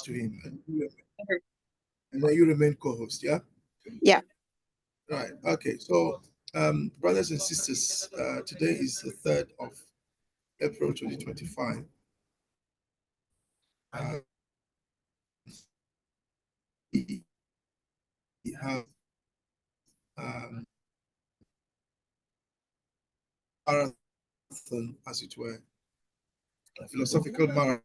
to him, and then you remain co-host, yeah? Yeah. Right. Okay. So, brothers and sisters, today is the 3rd of April 2025. We have marathon, as it were, a philosophical marathon.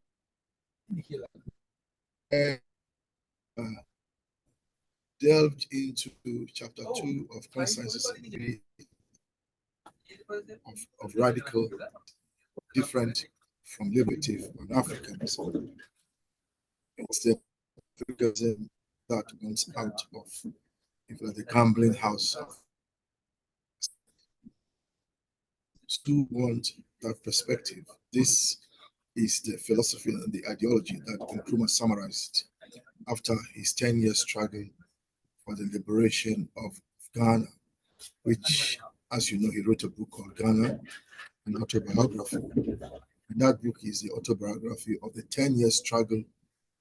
Delved into chapter 2 of Consciences of radical, different from liberative and Africanism. It's the Africanism that wants out of, if like, the gambling house. Still want that perspective. This is the philosophy and the ideology that Nkrumah summarized after his 10-year struggle for the liberation of Ghana, which, as you know, he wrote a book called Ghana, an autobiography. And that book is the autobiography of the 10-year struggle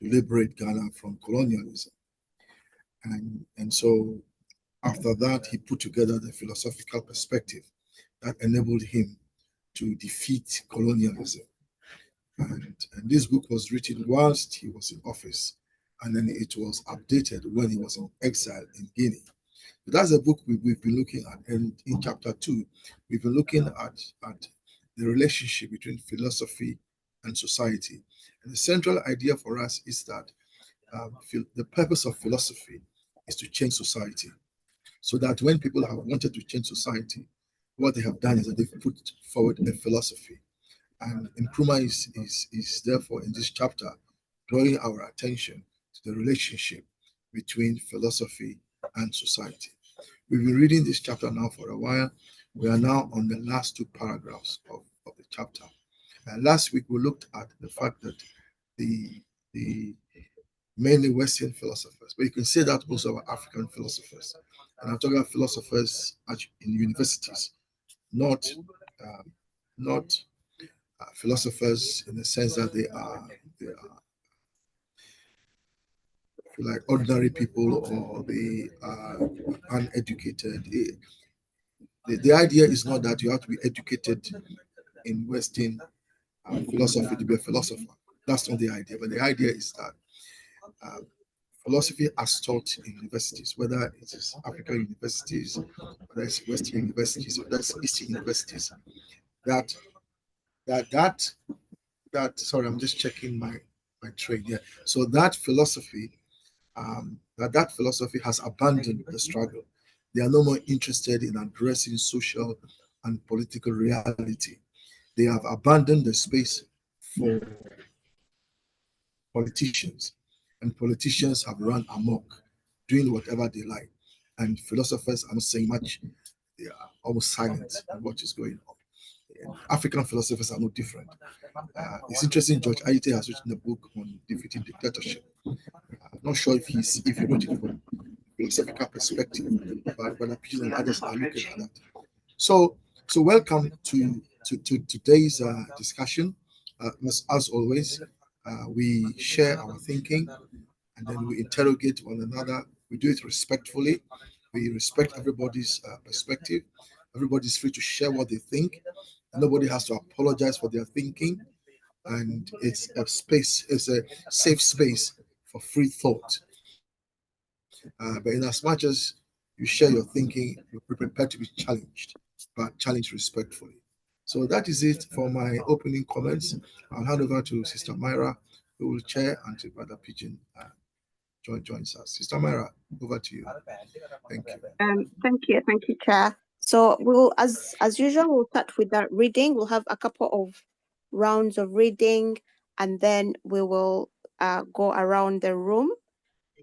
to liberate Ghana from colonialism. And so after that, he put together the philosophical perspective that enabled him to defeat colonialism. And this book was written whilst he was in office, and then it was updated when he was in exile in Guinea. But that's a book we've been looking at. And in chapter 2, we've been looking at the relationship between philosophy and society. And the central idea for us is that the purpose of philosophy is to change society. So that when people have wanted to change society, what they have done is that they've put forward a philosophy. And Nkrumah is therefore in this chapter drawing our attention to the relationship between philosophy and society. We've been reading this chapter now for a while. We are now on the last 2 paragraphs of the chapter. Last week we looked at the fact that the mainly Western philosophers, but you can say that also about African philosophers. And I'm talking about philosophers in universities, not philosophers in the sense that they are like ordinary people, or they are uneducated. The idea is not that you have to be educated in Western philosophy to be a philosopher. That's not the idea. But the idea is that philosophy as taught in universities, whether it is African universities, whether it's Western universities, or that's Eastern universities, that sorry, I'm just checking my train here. So that philosophy, that philosophy has abandoned the struggle. They are no more interested in addressing social and political reality. They have abandoned the space for politicians, and politicians have run amok, doing whatever they like. And philosophers are not saying much. They are almost silent on what is going on. And African philosophers are no different. It's interesting, George Aite has written a book on defeating dictatorship. I'm not sure if he wrote it from a philosophical perspective, but Pidgin and others are looking at that. So welcome to today's discussion. As always, we share our thinking, and then we interrogate one another. We do it respectfully. We respect everybody's perspective. Everybody's free to share what they think. Nobody has to apologize for their thinking. And it's a safe space for free thought. But in as much as you share your thinking, you're prepared to be challenged, but challenged respectfully. So that is it for my opening comments. I'll hand over to Sister Myra, who will chair, until Brother Pidgin joins us. Sister Myra, over to you. Thank you. Thank you, Chair. So we'll, as usual, we'll start with that reading. We'll have a couple of rounds of reading, and then we will go around the room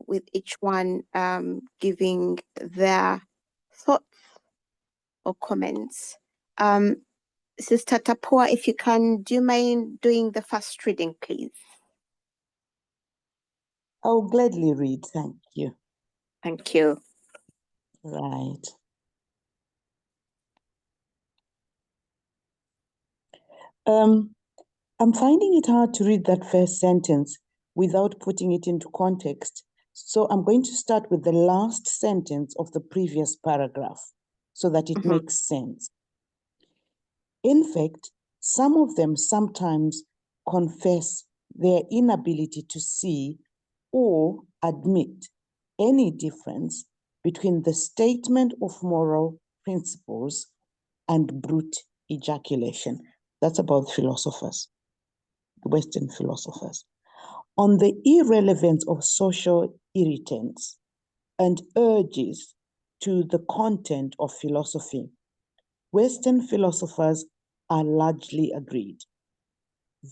with each one giving their thoughts or comments. Sister Tapua, if you can, do you mind doing the first reading, please? I'll gladly read, thank you. Thank you. Right. I'm finding it hard to read that first sentence without putting it into context. So I'm going to start with the last sentence of the previous paragraph so that it makes sense. In fact, some of them sometimes confess their inability to see or admit any difference between the statement of moral principles and brute ejaculation. That's about philosophers, Western philosophers. On the irrelevance of social irritants and urges to the content of philosophy, Western philosophers are largely agreed.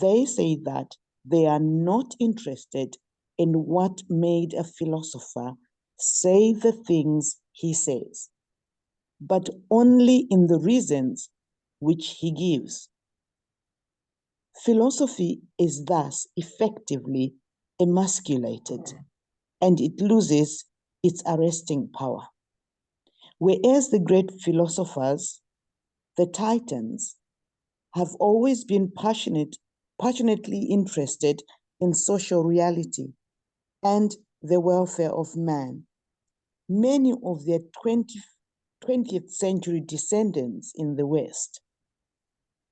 They say that they are not interested in what made a philosopher say the things he says, but only in the reasons which he gives. Philosophy is thus effectively emasculated, and it loses its arresting power. Whereas the great philosophers, the Titans, have always been passionately interested in social reality and the welfare of man, many of their 20th century descendants in the West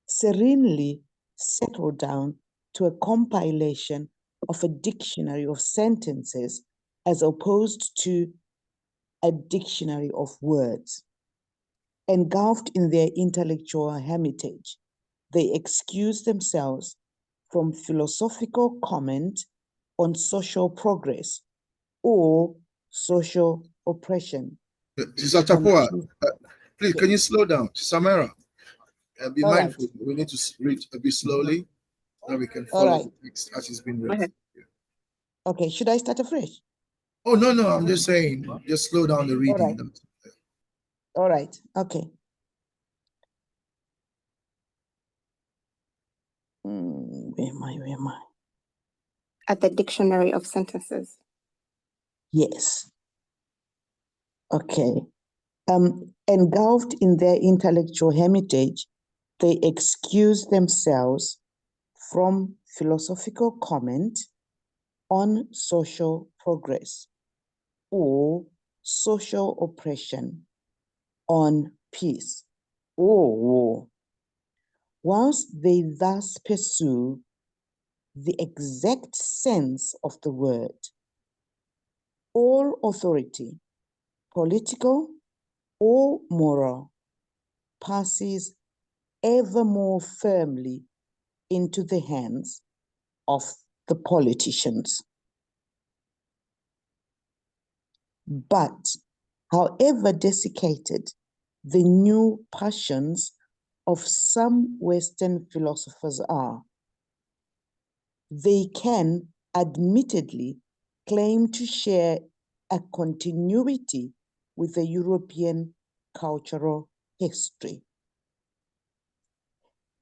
serenely settled down to a compilation of a dictionary of sentences as opposed to a dictionary of words. Engulfed in their intellectual hermitage, they excuse themselves from philosophical comment on social progress or social oppression. Sister Tapua, please, can you slow down? Samara, be All mindful. right. We need to read a bit slowly, and we can All follow right. the text as it's been read. Okay. Okay, should I start afresh? Oh, no, no, I'm just saying, just slow down the reading. right. All right, okay. Where am I? At the dictionary of sentences. Yes. Okay. Engulfed in their intellectual hermitage, they excuse themselves from philosophical comment on social progress or social oppression, on peace or war. Whilst they thus pursue the exact sense of the word, all authority, political or moral, passes ever more firmly into the hands of the politicians. But however desiccated the new passions of some Western philosophers are, they can admittedly claim to share a continuity with the European cultural history.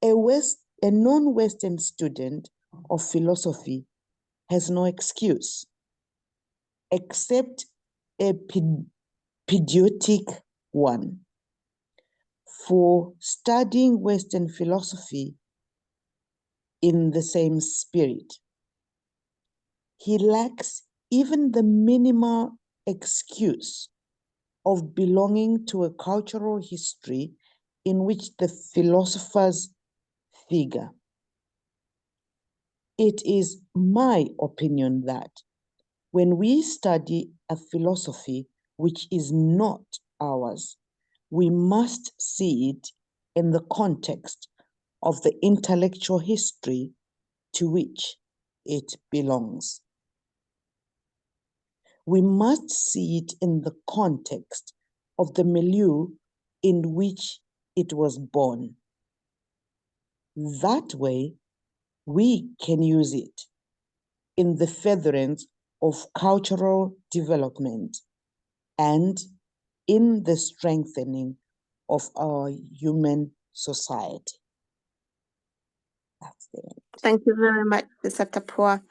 A non-Western student of philosophy has no excuse except a patriotic one for studying Western philosophy in the same spirit. He lacks even the minimal excuse of belonging to a cultural history in which the philosophers figure. It is my opinion that when we study a philosophy which is not ours, we must see it in the context of the intellectual history to which it belongs. We must see it in the context of the milieu in which it was born. That way, we can use it in the furtherance of cultural development and in the strengthening of our human society. That's it. Thank you very much, Sister Tapua.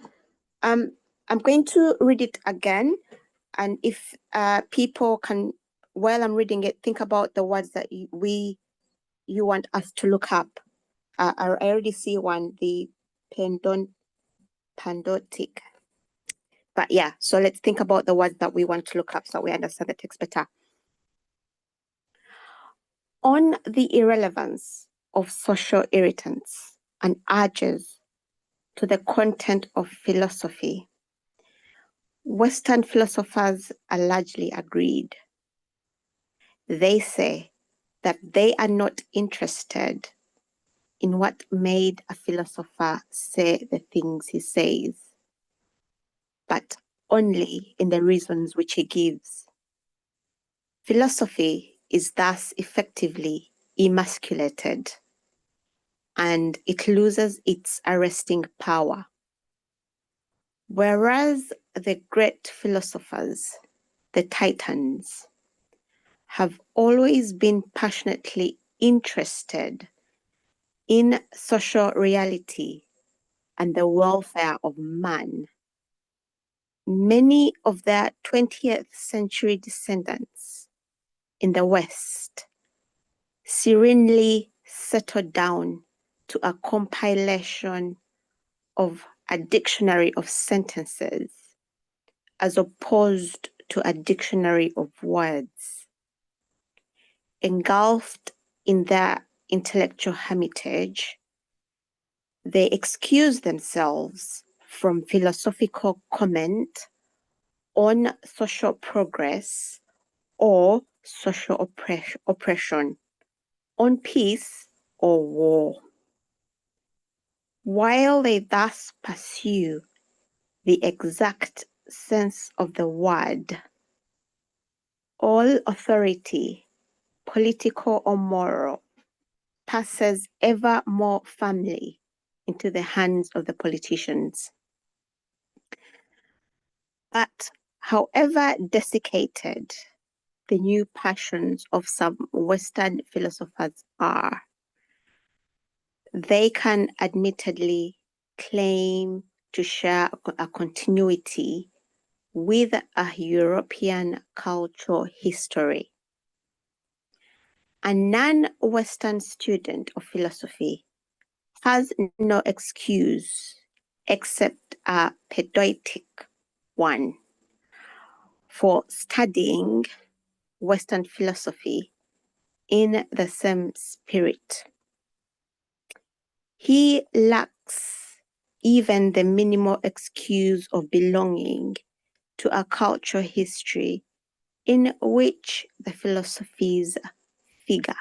I'm going to read it again, and if people can, while I'm reading it, think about the words that you want us to look up. I already see one, the pandotic. But yeah, so let's think about the words that we want to look up so we understand the text better. On the irrelevance of social irritants and urges to the content of philosophy, Western philosophers are largely agreed. They say that they are not interested in what made a philosopher say the things he says, but only in the reasons which he gives. Philosophy is thus effectively emasculated, and it loses its arresting power. Whereas the great philosophers, the Titans, have always been passionately interested in social reality and the welfare of man, many of their 20th century descendants in the West serenely settled down to a compilation of a dictionary of sentences as opposed to a dictionary of words. Engulfed in their intellectual hermitage, they excuse themselves from philosophical comment on social progress or social oppression, on peace or war. While they thus pursue the exact sense of the word, all authority, political or moral, passes ever more firmly into the hands of the politicians. But however desiccated the new passions of some Western philosophers are, they can admittedly claim to share a continuity with a European cultural history. A non-Western student of philosophy has no excuse except a pedantic one for studying Western philosophy in the same spirit. He lacks even the minimal excuse of belonging to a cultural history in which the philosophies figure.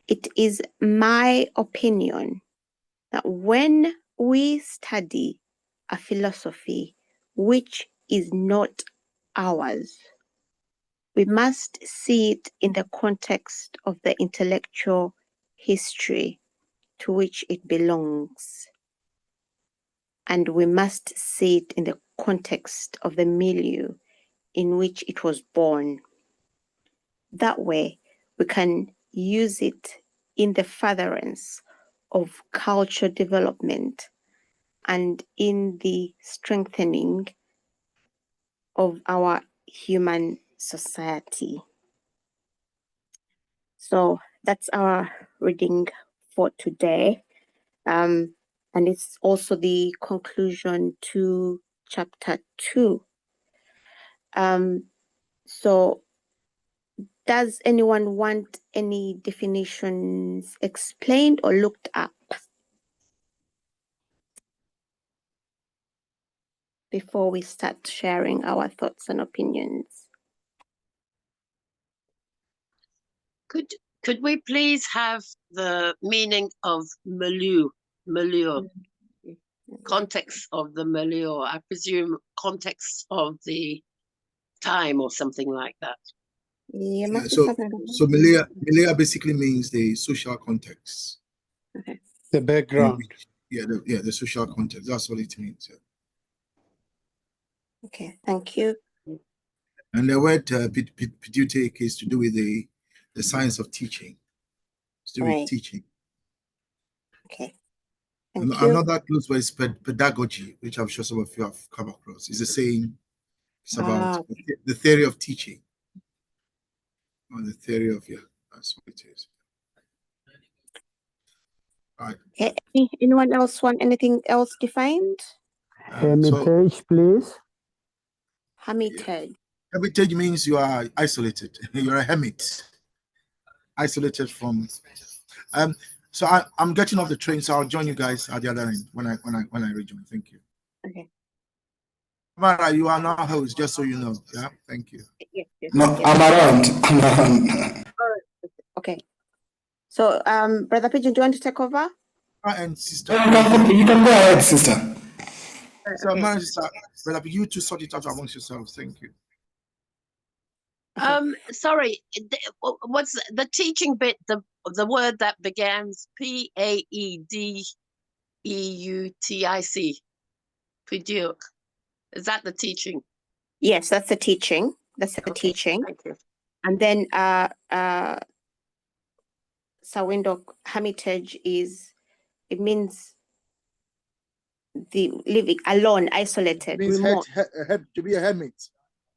It is my opinion that when we study a philosophy which is not ours, we must see it in the context of the intellectual history to which it belongs. And we must see it in the context of the milieu in which it was born. That way, we can use it in the furtherance of cultural development and in the strengthening of our human society. So that's our reading for today. And it's also the conclusion to chapter 2. So does anyone want any definitions explained or looked up before we start sharing our thoughts and opinions? Could we please have the meaning of milieu? Context of the milieu. I presume context of the time or something like that. Yeah, so milieu basically means the social context. Okay. The background. The social context. That's what it means. Yeah. Okay, thank you. And the word pideutic is to do with the science of teaching. It's to do with teaching. Okay. Thank you. Another close word is pedagogy, which I'm sure some of you have come across. It's the same. It's about the theory of teaching. Or the theory of, that's what it is. All right. Okay. Anyone else want anything else defined? Hermitage, please. Hermitage. Hermitage means you are isolated. You're a hermit, isolated from. So I'm getting off the train, so I'll join you guys at the other end when I rejoin. Thank you. Okay. Mara, you are now host, just so you know. Yeah, thank you. Yes, yes, No, yes. I'm around. Okay. So, Brother Pigeon, do you want to take over? And sister. You can go ahead, sister. So, Okay. Mara, sister, brother, you two sort it out amongst yourselves. Thank you. Sorry, what's the teaching bit? The word that begins Paedeutic. Paedeutic. Is that the teaching? Yes, that's the teaching. That's the Okay, teaching. thank you. And then Sawindo, hermitage it means the living alone, isolated, Means remote. to be a hermit.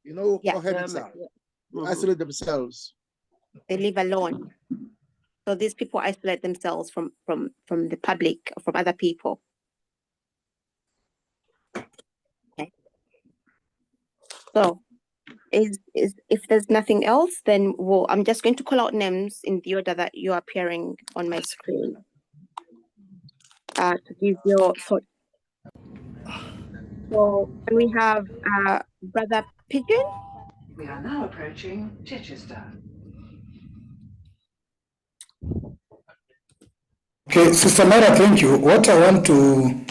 You know Yeah. how hermits Hermit, are. yeah. They Mhm. isolate themselves. They live alone. So these people isolate themselves from the public, from other people. Okay. So is if there's nothing else, then I'm just going to call out names in the order that you're appearing on my screen. To give your thought. So can we have Brother Pigeon? We are now approaching Chichester. Okay, Sister Mara, thank you. What I want to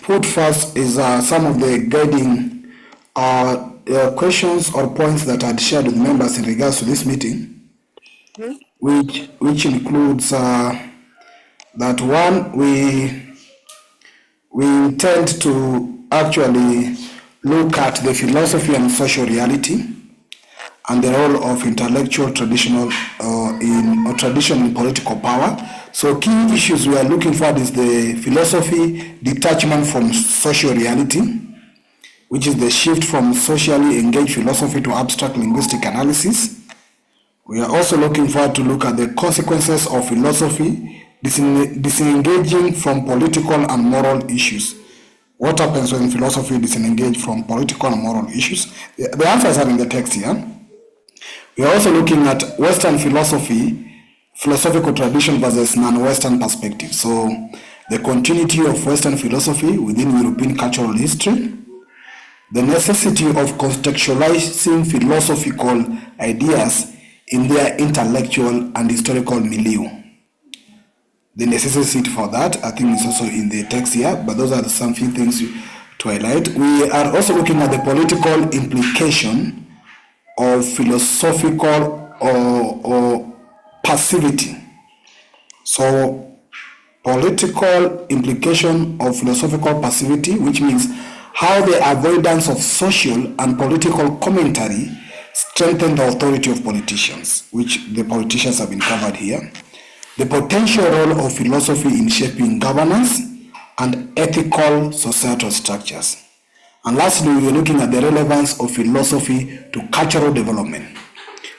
put first is some of the guiding questions or points that I'd shared with members in regards to this meeting, which includes that one, we intend to actually look at the philosophy and social reality and the role of intellectual tradition in political power. So key issues we are looking for is the philosophy detachment from social reality, which is the shift from socially engaged philosophy to abstract linguistic analysis. We are also looking forward to look at the consequences of philosophy disengaging from political and moral issues. What happens when philosophy disengages from political and moral issues? The answers are in the text here. We are also looking at Western philosophical tradition versus non-Western perspective. So the continuity of Western philosophy within European cultural history, the necessity of contextualizing philosophical ideas in their intellectual and historical milieu. The necessity for that, I think, is also in the text here, but those are some few things to highlight. We are also looking at the political implication of philosophical or passivity. So political implication of philosophical passivity, which means how the avoidance of social and political commentary strengthen the authority of politicians, which the politicians have been covered here. The potential role of philosophy in shaping governance and ethical societal structures. And lastly, we are looking at the relevance of philosophy to cultural development.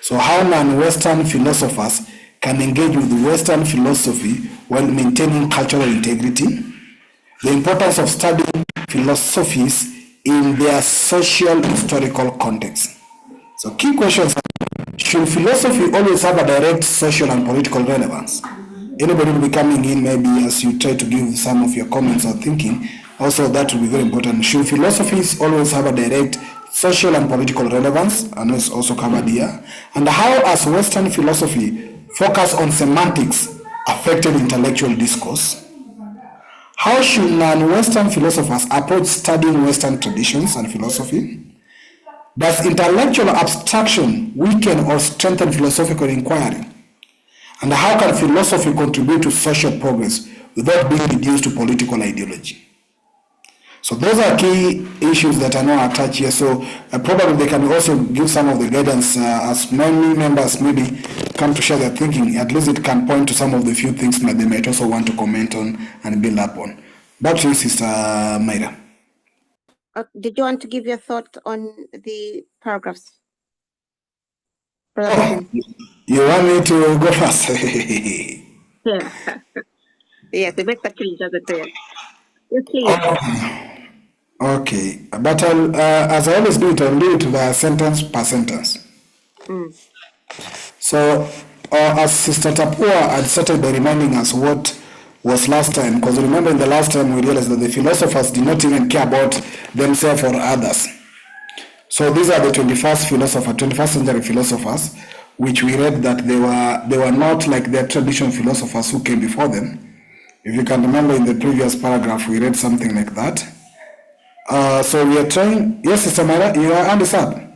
So how non-Western philosophers can engage with Western philosophy while maintaining cultural integrity, the importance of studying philosophies in their social historical context. So key questions are, should philosophy always have a direct social and political relevance? Anybody will be coming in maybe as you try to give some of your comments or thinking. Also, that will be very important. Should philosophies always have a direct social and political relevance? And it's also covered here. And how has Western philosophy focus on semantics affected intellectual discourse? How should non-Western philosophers approach studying Western traditions and philosophy? Does intellectual abstraction weaken or strengthen philosophical inquiry? And how can philosophy contribute to social progress without being reduced to political ideology? So those are key issues that are now attached here. So probably they can also give some of the guidance as many members maybe come to share their thinking. At least it can point to some of the few things that they might also want to comment on and build up on. Back to you, Sister Mayra. Did you want to give your thought on the paragraphs? Oh, you want me to go first? Yeah. Yes, it makes a change, doesn't it? Yes, please. Okay, but I'll, as I always do it, I'll do it by sentence per sentence. So, as Sister Tapua had started by reminding us what was last time, because remember in the last time we realized that the philosophers did not even care about themselves or others. So these are the 21st century philosophers, which we read that they were not like the traditional philosophers who came before them. If you can remember in the previous paragraph, we read something like that. So we are trying. Yes, Sister Mara, you are understand?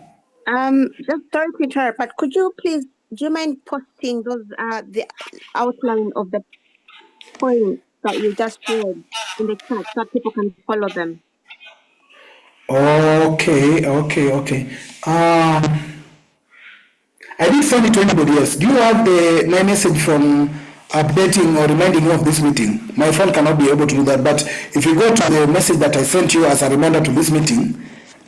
Just sorry to interrupt, but could you please, do you mind posting those, the outline of the points that you just read in the chat so that people can follow them? Okay. I did send it to anybody else. Do you have my message from updating or reminding you of this meeting? My phone cannot be able to do that, but if you go to the message that I sent you as a reminder to this meeting,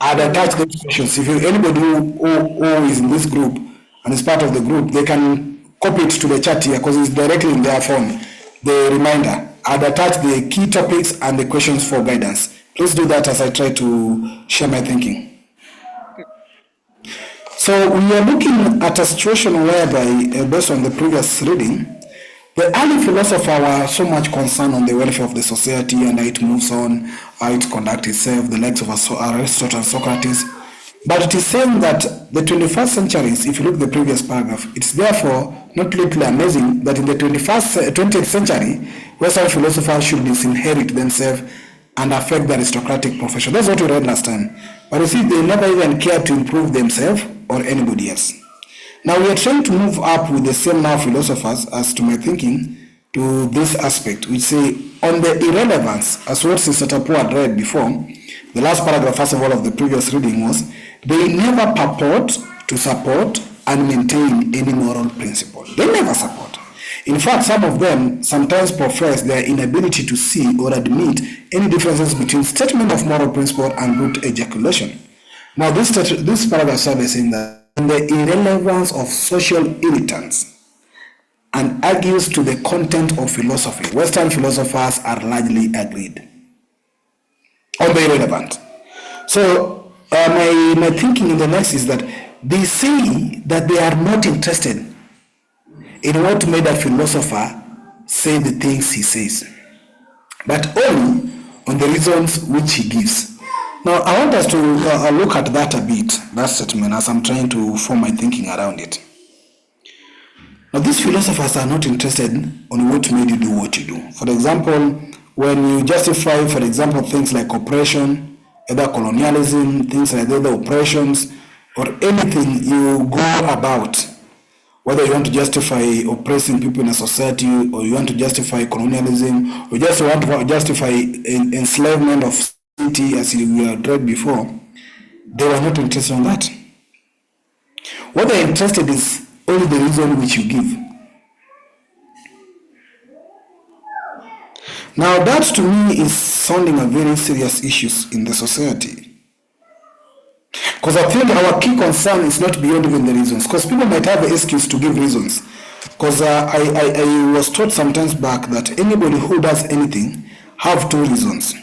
I'd attach those questions. If anybody who is in this group and is part of the group, they can copy it to the chat here because it's directly in their phone. The reminder. I'd attach the key topics and the questions for guidance. Please do that as I try to share my thinking. So we are looking at a situation whereby, based on the previous reading, the early philosophers were so much concerned on the welfare of the society and how it moves on, how it conducts itself, the likes of Aristotle and Socrates. But it is saying that the 21st centuries, if you look at the previous paragraph, it's therefore not little amazing that in the 20th century, Western philosophers should disinherit themselves and affect the aristocratic profession. That's what we read last time. But you see, they never even cared to improve themselves or anybody else. Now we are trying to move up with the same now philosophers, as to my thinking, to this aspect, which say on the irrelevance, as what Sister Tapua had read before, the last paragraph, first of all, of the previous reading was, they never purport to support and maintain any moral principle. They never support. In fact, some of them sometimes profess their inability to see or admit any differences between statement of moral principle and root ejaculation. Now, this paragraph starts by saying that the irrelevance of social irritants and argues to the content of philosophy. Western philosophers are largely agreed on the irrelevant. So, my thinking in the next is that they say that they are not interested in what made a philosopher say the things he says, but only on the reasons which he gives. Now, I want us to look at that a bit, that statement, as I'm trying to form my thinking around it. Now, these philosophers are not interested on what made you do what you do. For example, when you justify, for example, things like oppression, either colonialism, things like other oppressions, or anything you go about, whether you want to justify oppressing people in a society, or you want to justify colonialism, or just want to justify enslavement of society, as we had read before, they were not interested in that. What they're interested in is only the reason which you give. Now, that to me is sounding a very serious issue in the society. Because I think our key concern is not beyond even the reasons. Because people might have an excuse to give reasons. Because I was taught sometimes back that anybody who does anything have two reasons.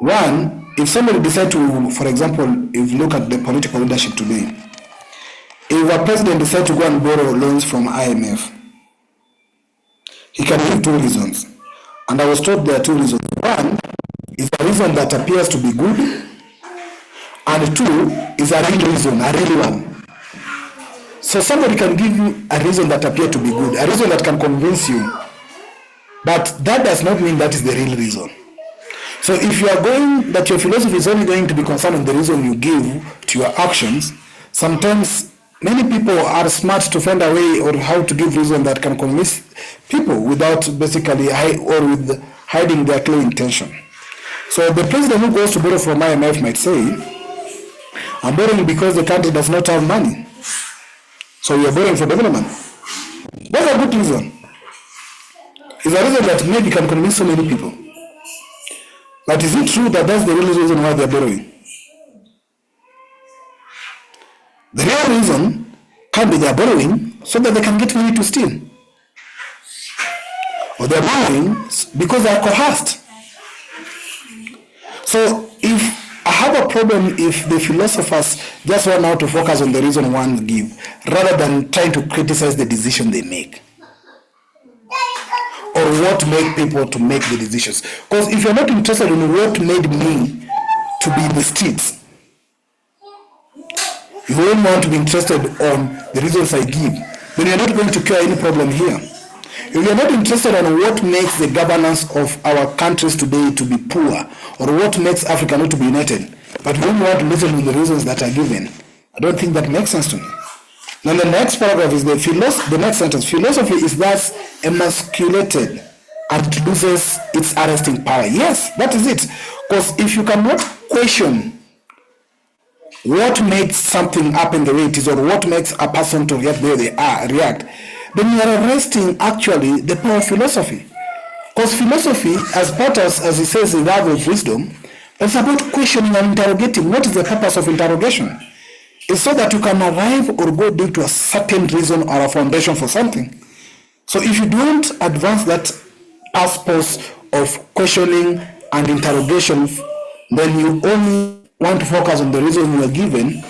One, if somebody decides to, for example, if you look at the political leadership today, if a president decides to go and borrow loans from IMF, he can give two reasons. And I was taught there are two reasons. One is a reason that appears to be good, and two is a real reason, a real one. So somebody can give you a reason that appears to be good, a reason that can convince you, but that does not mean that is the real reason. So if you are going, that your philosophy is only going to be concerned with the reason you give to your actions, sometimes many people are smart to find a way or how to give reason that can convince people without basically with hiding their clear intention. So the president who goes to borrow from IMF might say, I'm borrowing because the country does not have money. So we are borrowing for development. That's a good reason. It's a reason that maybe can convince so many people. But is it true that that's the real reason why they're borrowing? The real reason can be they're borrowing so that they can get money to steal. Or they're borrowing because they're coerced. So if have a problem if the philosophers just want now to focus on the reason one give, rather than trying to criticize the decision they make, or what made people to make the decisions. Because if you're not interested in what made me to be in the streets, you won't want to be interested on the reasons I give, then you're not going to cure any problem here. If you're not interested in what makes the governance of our countries today to be poor, or what makes Africa not to be united, but you don't want to listen to the reasons that are given, I don't think that makes sense to me. Now the next paragraph is the next sentence. Philosophy is thus emasculated and it loses its arresting power. Yes, that is it. Because if you cannot question what makes something happen the way it is, or what makes a person to react the way they react, then you are arresting actually the power of philosophy. Because philosophy, as part of, as he says in that of wisdom, it's about questioning and interrogating. What is the purpose of interrogation? It's so that you can arrive or go deep to a certain reason or a foundation for something. So if you don't advance that purpose of questioning and interrogation, then you only want to focus on the reason you are given,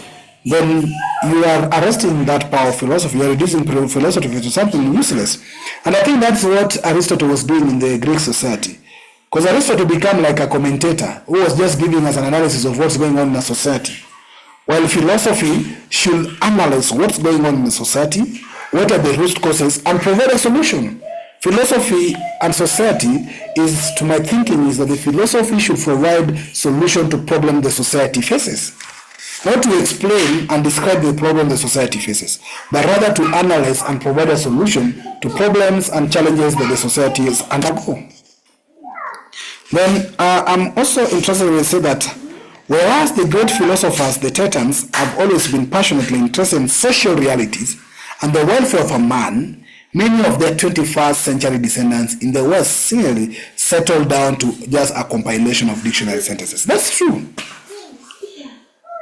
then you are arresting that power of philosophy. You are reducing philosophy to something useless. And I think that's what Aristotle was doing in the Greek society. Because Aristotle became like a commentator who was just giving us an analysis of what's going on in a society. While philosophy should analyze what's going on in the society, what are the root causes, and provide a solution. Philosophy and society is, to my thinking, is that the philosophy should provide solution to problem the society faces. Not to explain and describe the problem the society faces, but rather to analyze and provide a solution to problems and challenges that the society is undergo. Then I'm also interested to say that whereas the great philosophers, the Titans, have always been passionately interested in social realities and the welfare of a man, many of their 21st century descendants in the West similarly settled down to just a compilation of dictionary sentences. That's true.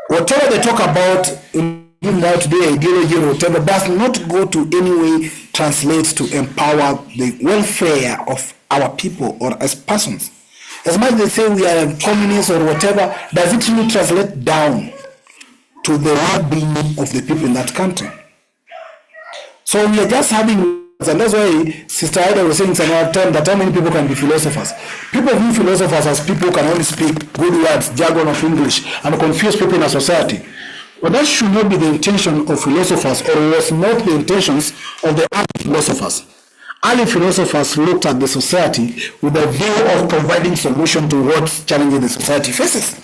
Whatever they talk about in now today, ideology or whatever, does not go to any way translate to empower the welfare of our people or as persons. As much as they say we are communists or whatever, does it really translate down to the well-being of the people in that country? So we are just having, and that's why Sister Ida was saying some other time that how many people can be philosophers. People view philosophers as people who can only speak good words, jargon of English, and confuse people in a society. But that should not be the intention of philosophers, or was not the intentions of the early philosophers. Early philosophers looked at the society with a view of providing solution to what challenges the society faces.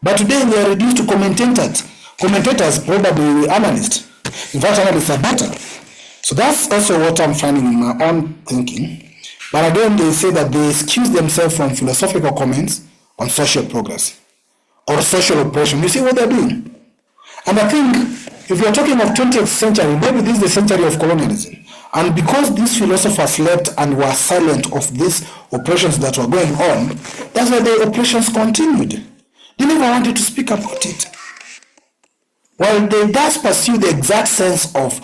But today we are reduced to commentators. Commentators, probably the analysts. In fact, analysts are better. So that's also what I'm finding in my own thinking. But again, they say that they excuse themselves from philosophical comments on social progress or social oppression. You see what they're doing? And I think if you're talking of 20th century, maybe this is the century of colonialism. And because these philosophers slept and were silent of these oppressions that were going on, that's why the oppressions continued. They never wanted to speak about it. Well, they thus pursue the exact sense of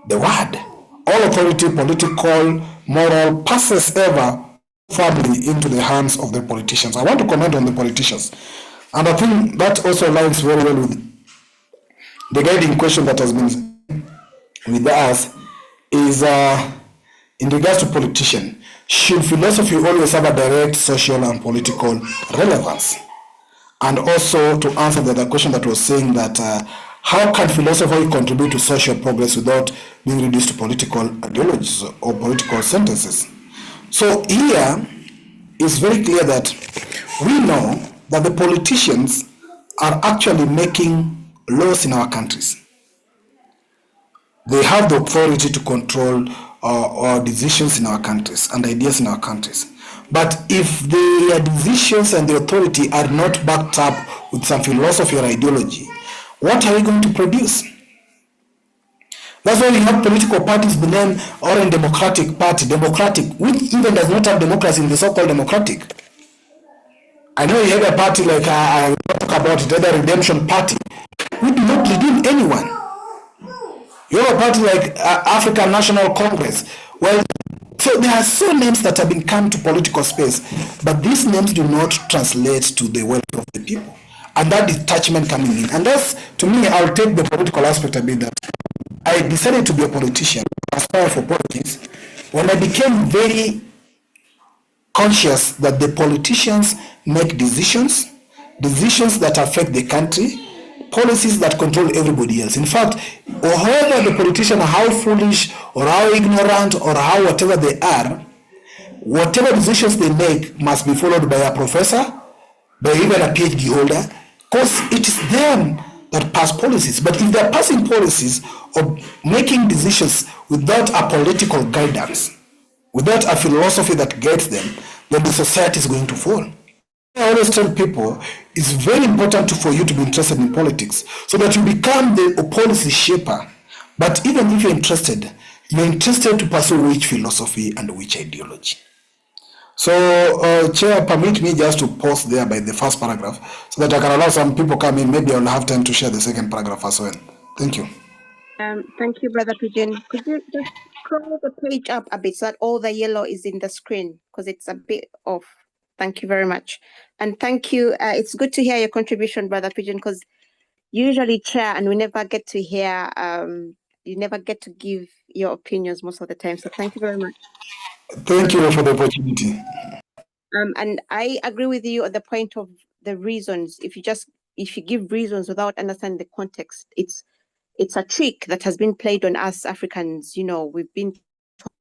the word. All authority, political, moral, passes ever firmly into the hands of the politicians. I want to comment on the politicians. And I think that also aligns very well with the guiding question that has been with us is in regards to politician. Should philosophy always have a direct social and political relevance? And also to answer the other question that was saying that how can philosophy contribute to social progress without being reduced to political ideologies or political sentences? So here is very clear that we know that the politicians are actually making laws in our countries. They have the authority to control our decisions in our countries and ideas in our countries. But if their decisions and the authority are not backed up with some philosophy or ideology, what are we going to produce? That's why we have political parties named Orange Democratic Party, Democratic, which even does not have democracy in the so-called democratic. I know you have a party like I talk about it, the Redemption Party. We do not redeem anyone. You have a party like African National Congress. Well, so there are so names that have been come to political space, but these names do not translate to the welfare of the people. and that detachment coming in. And that's, to me, I'll take the political aspect a bit, that I decided to be a politician, aspire for politics, when I became very conscious that the politicians make decisions that affect the country, policies that control everybody else. In fact, however the politician, how foolish or how ignorant or how whatever they are, whatever decisions they make must be followed by a professor, by even a PhD holder, because it is them that pass policies. But if they're passing policies or making decisions without a political guidance, without a philosophy that guides them, then the society is going to fall. I always tell people it's very important for you to be interested in politics so that you become the policy shaper. But even if you're interested to pursue which philosophy and which ideology. So, Chair, permit me just to pause there by the first paragraph so that I can allow some people come in. Maybe I'll have time to share the second paragraph as well. Thank you. Thank you, Brother Pigeon. Could you just scroll the page up a bit so that all the yellow is in the screen, because it's a bit off. Thank you very much. And thank you. It's good to hear your contribution, Brother Pigeon, because usually chair and we never get to hear, you never get to give your opinions most of the time. So thank you very much. Thank you for the opportunity. And I agree with you at the point of the reasons. If you give reasons without understanding the context, it's a trick that has been played on us Africans. You know, we've been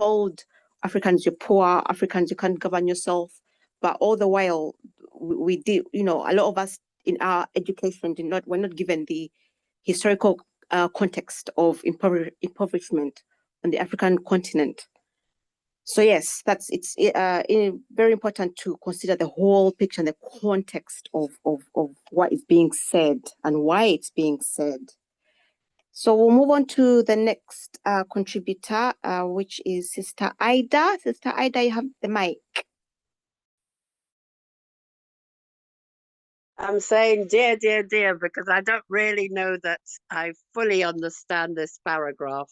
told Africans, you're poor, Africans, you can't govern yourself. But all the while, we did, you know, a lot of us in our education were not given the historical context of impoverishment on the African continent. So yes, it's very important to consider the whole picture and the context of what is being said and why it's being said. So we'll move on to the next contributor, which is Sister Ida. Sister Ida, you have the mic. I'm saying dear, dear, dear, because I don't really know that I fully understand this paragraph,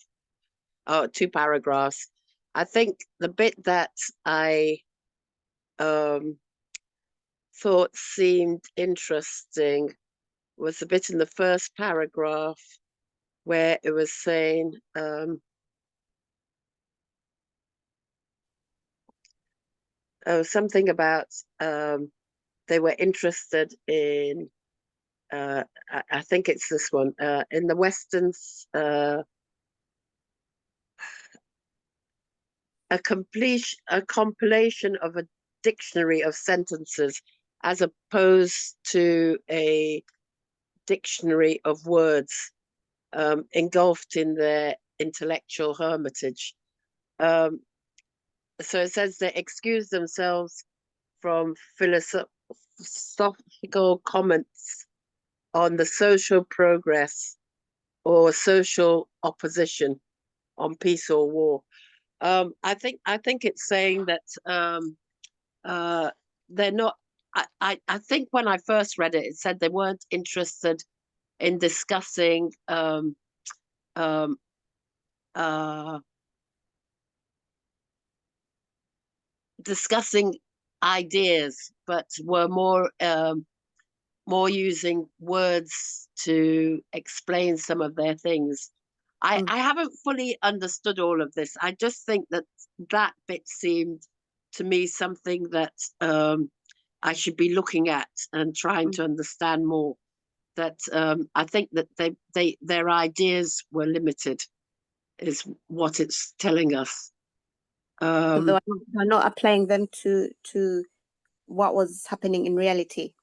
or 2 paragraphs. I think the bit that I thought seemed interesting was the bit in the first paragraph where it was saying, something about they were interested in, I think it's this one, in the Western's, a compilation of a dictionary of sentences as opposed to a dictionary of words, engulfed in their intellectual hermitage. So it says they excuse themselves from philosophical comments on the social progress or social opposition on peace or war. I think it's saying that they're not. I think when I first read it, it said they weren't interested in discussing discussing ideas, but were more using words to explain some of their things. I haven't fully understood all of this. I just think that bit seemed to me something that I should be looking at and trying to understand more. That I think that their ideas were limited, is what it's telling us. So they are not applying them to what was happening in reality.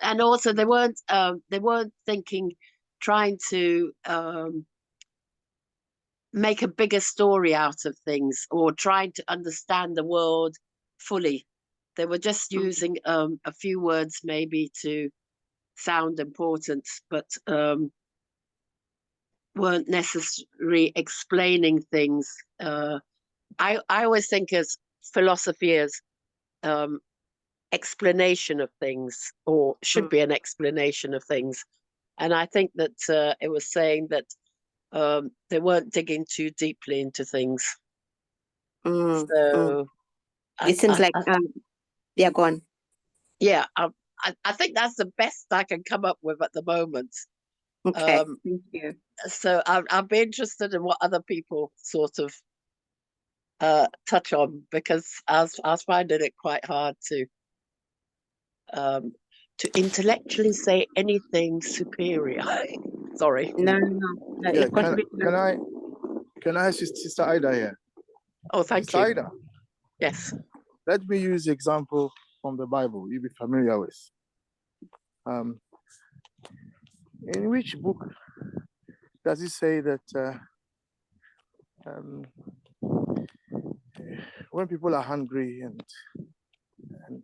And also they weren't thinking, trying to make a bigger story out of things or trying to understand the world fully. They were just using a few words maybe to sound important, but weren't necessarily explaining things. I always think as philosophy as explanation of things, or should be an explanation of things. And I think that it was saying that they weren't digging too deeply into things. So it seems like yeah, go on. Yeah, I think that's the best I can come up with at the moment. Okay, Um, thank you. So I'll be interested in what other people sort of touch on, because I was finding it quite hard to intellectually say anything superior. Sorry. No. Yeah, You contribute. can I ask you, Sister Ida here? Oh, thank Sister you. Ida, Yes. let me use the example from the Bible you'll be familiar with. In which book does it say that when people are hungry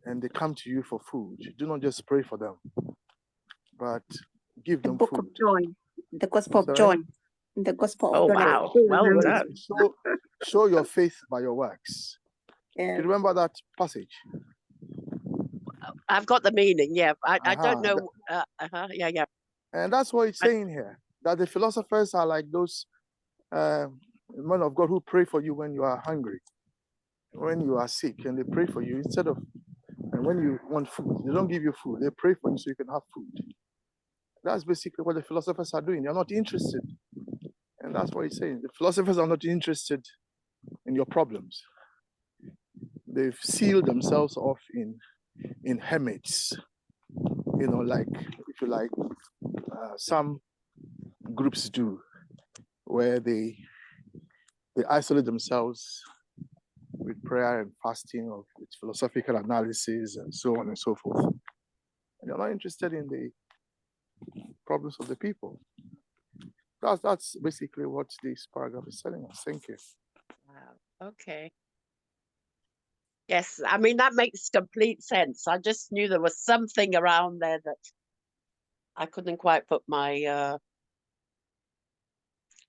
and they come to you for food, do not just pray for them, but give The them book food? of John, the Gospel of Sorry? John, the Gospel Oh, of John. I wow. still Well remember. done. Show your faith by your works. Do Yeah. you remember that passage? I've got the meaning. Yeah. I don't Uh-huh. know. Yeah. And that's what it's saying here, that the philosophers are like those men of God who pray for you when you are hungry, when you are sick, and they pray for you instead of, and when you want food, they don't give you food, they pray for you so you can have food. That's basically what the philosophers are doing. They're not interested. And that's what he's saying. The philosophers are not interested in your problems. They've sealed themselves off in hermits, like, if you like, some groups do, where they isolate themselves with prayer and fasting, or with philosophical analysis and so on and so forth. And they're not interested in the problems of the people. That's basically what this paragraph is telling us. Thank you. Wow. Okay. Yes, I mean, that makes complete sense. I just knew there was something around there that I couldn't quite put my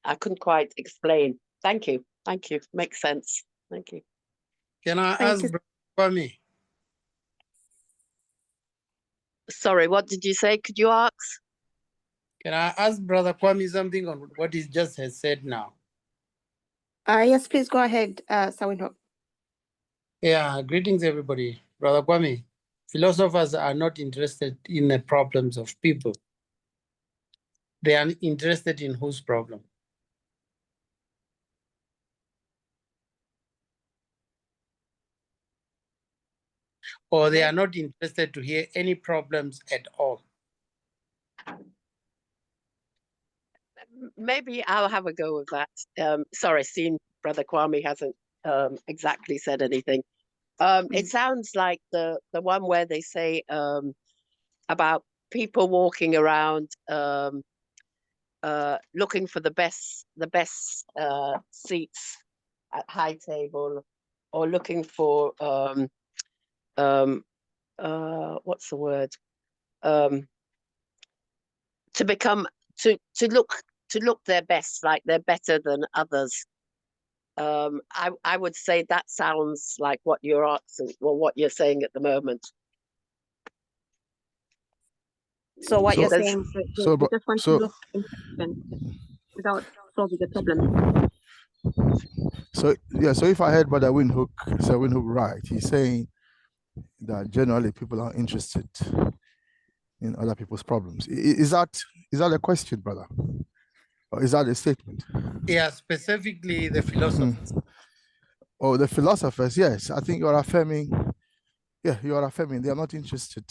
I couldn't quite explain. Thank you. Makes sense. Thank you. Can I Thank ask you. Brother Kwame? Sorry, what did you say? Could you ask? Can I ask Brother Kwame something on what he just has said now? Yes, please go ahead, Sawinho. Yeah, greetings everybody. Brother Kwame, philosophers are not interested in the problems of people. They are interested in whose problem? Or they are not interested to hear any problems at all? Maybe I'll have a go with that. Sorry, seeing Brother Kwame hasn't exactly said anything. It sounds like the one where they say about people walking around looking for the best seats at high table, or looking for what's the word? To become to look their best, like they're better than others. I would say that sounds like what you're asking, or what you're saying at the moment. So what you're There's- saying, they so, they just want so- to look intelligent without solving the problem. So if I heard Brother Windhoek right, he's saying that generally people are interested in other people's problems. Is that a question, brother? Or is that a statement? Yeah, specifically the philosophers. Oh, the philosophers, yes. I think you're affirming they are not interested.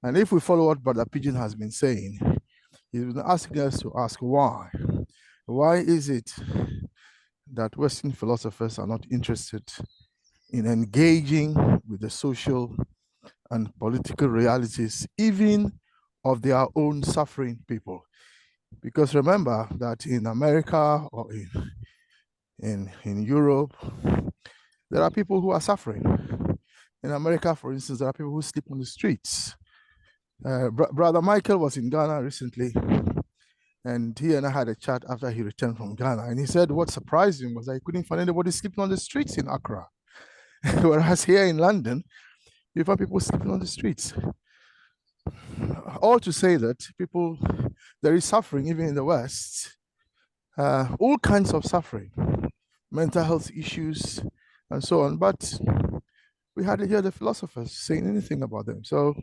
And if we follow what Brother Pigeon has been saying, he's been asking us to ask why. Why is it that Western philosophers are not interested in engaging with the social and political realities, even of their own suffering people? Because remember that in America or in Europe, there are people who are suffering. In America, for instance, there are people who sleep on the streets. Brother Michael was in Ghana recently, and he and I had a chat after he returned from Ghana. And he said what surprised him was that he couldn't find anybody sleeping on the streets in Accra. Whereas here in London, you find people sleeping on the streets. All to say that there is suffering even in the West, all kinds of suffering, mental health issues, and so on. But we hardly hear the philosophers saying anything about them. So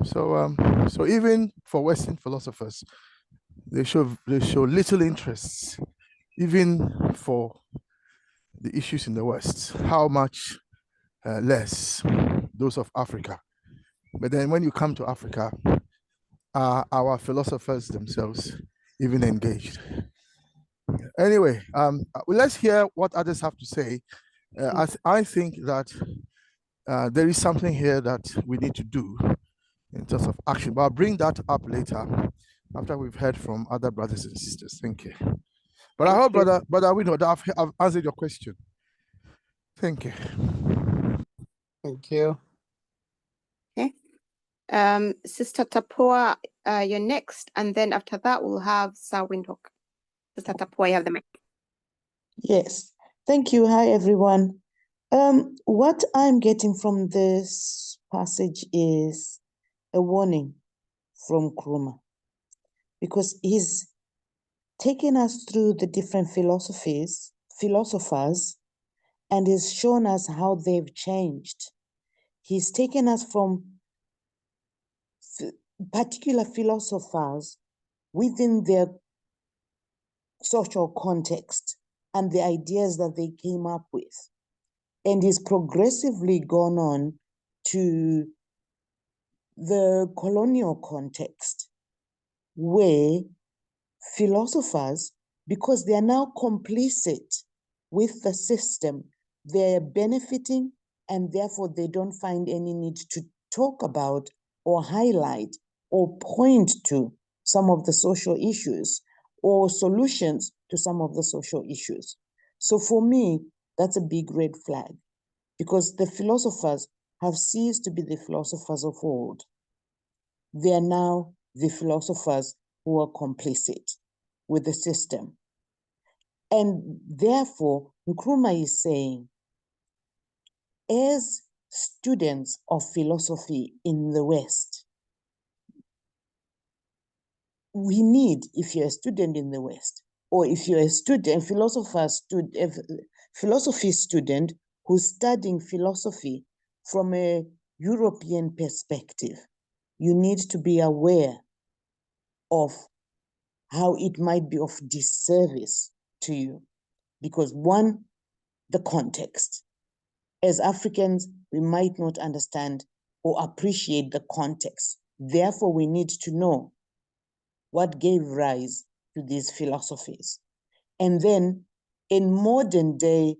So even for Western philosophers, they show little interest, even for the issues in the West. How much less those of Africa. But then when you come to Africa, are our philosophers themselves even engaged? Anyway, let's hear what others have to say. I think that there is something here that we need to do in terms of action, but I'll bring that up later after we've heard from other brothers and sisters. Thank you. But I hope, brother Wino, that I've answered your question. Thank you. Thank you. Okay. Sister Tapua, you're next, and then after that we'll have Sir Windhoek. Sister Tapua, you have the mic. Yes, thank you. Hi, everyone. What I'm getting from this passage is a warning from Nkrumah, because he's taken us through the different philosophers, and he's shown us how they've changed. He's taken us from particular philosophers within their social context and the ideas that they came up with. And he's progressively gone on to the colonial context, where philosophers, because they are now complicit with the system, they're benefiting, and therefore they don't find any need to talk about or highlight or point to some of the social issues or solutions to some of the social issues. So for me, that's a big red flag, because the philosophers have ceased to be the philosophers of old. They are now the philosophers who are complicit with the system. And therefore, Nkrumah is saying, as students of philosophy in the West, we need, if you're a student in the West, or if you're a student, philosophy student who's studying philosophy from a European perspective, you need to be aware of how it might be of disservice to you. Because one, the context. As Africans, we might not understand or appreciate the context. Therefore, we need to know what gave rise to these philosophies. And then in modern day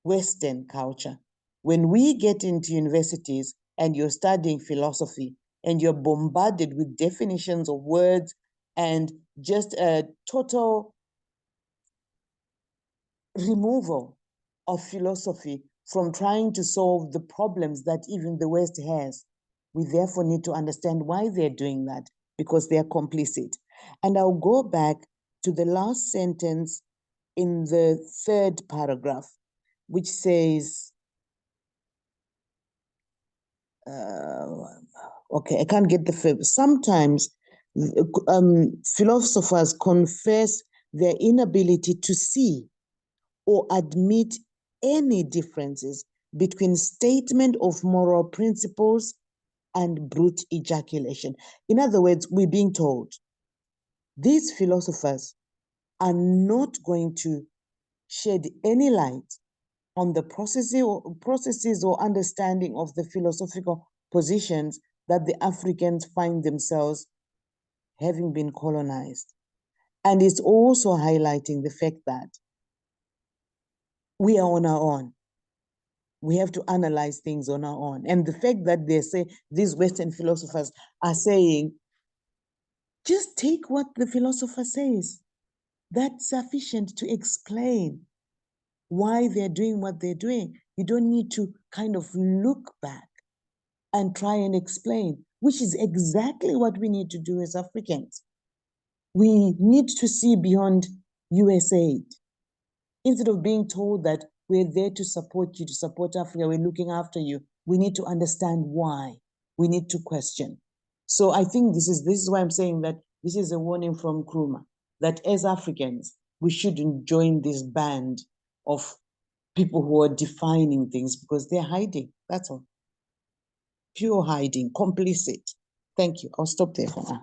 Western culture, when we get into universities and you're studying philosophy and you're bombarded with definitions of words and just a total removal of philosophy from trying to solve the problems that even the West has, we therefore need to understand why they're doing that, because they're complicit. And I'll go back to the last sentence in the third paragraph, which says, okay, I can't get the fib. Sometimes philosophers confess their inability to see or admit any differences between statement of moral principles and brute ejaculation. In other words, we're being told these philosophers are not going to shed any light on the processes or understanding of the philosophical positions that the Africans find themselves having been colonized. And it's also highlighting the fact that we are on our own. We have to analyze things on our own. And the fact that they say, these Western philosophers are saying, just take what the philosopher says. That's sufficient to explain why they're doing what they're doing. You don't need to kind of look back and try and explain, which is exactly what we need to do as Africans. We need to see beyond USAID. Instead of being told that we're there to support you, to support Africa, we're looking after you, we need to understand why. We need to question. So I think this is why I'm saying that this is a warning from Nkrumah, that as Africans, we shouldn't join this band of people who are defining things, because they're hiding. That's all. pure hiding, complicit. Thank you. I'll stop there for now.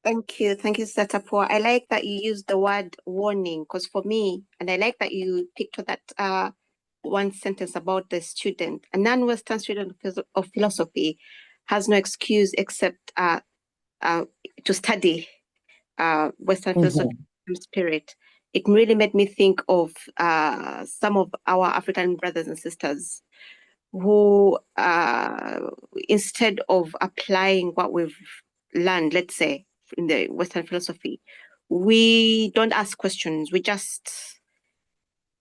Thank you, Sister Tapua. I like that you used the word warning, because for me, and I like that you picked on that one sentence about the student. A non-Western student of philosophy has no excuse except to study Western philosophy and spirit. It really made me think of some of our African brothers and sisters who, instead of applying what we've learned, let's say, in the Western philosophy, we don't ask questions. We just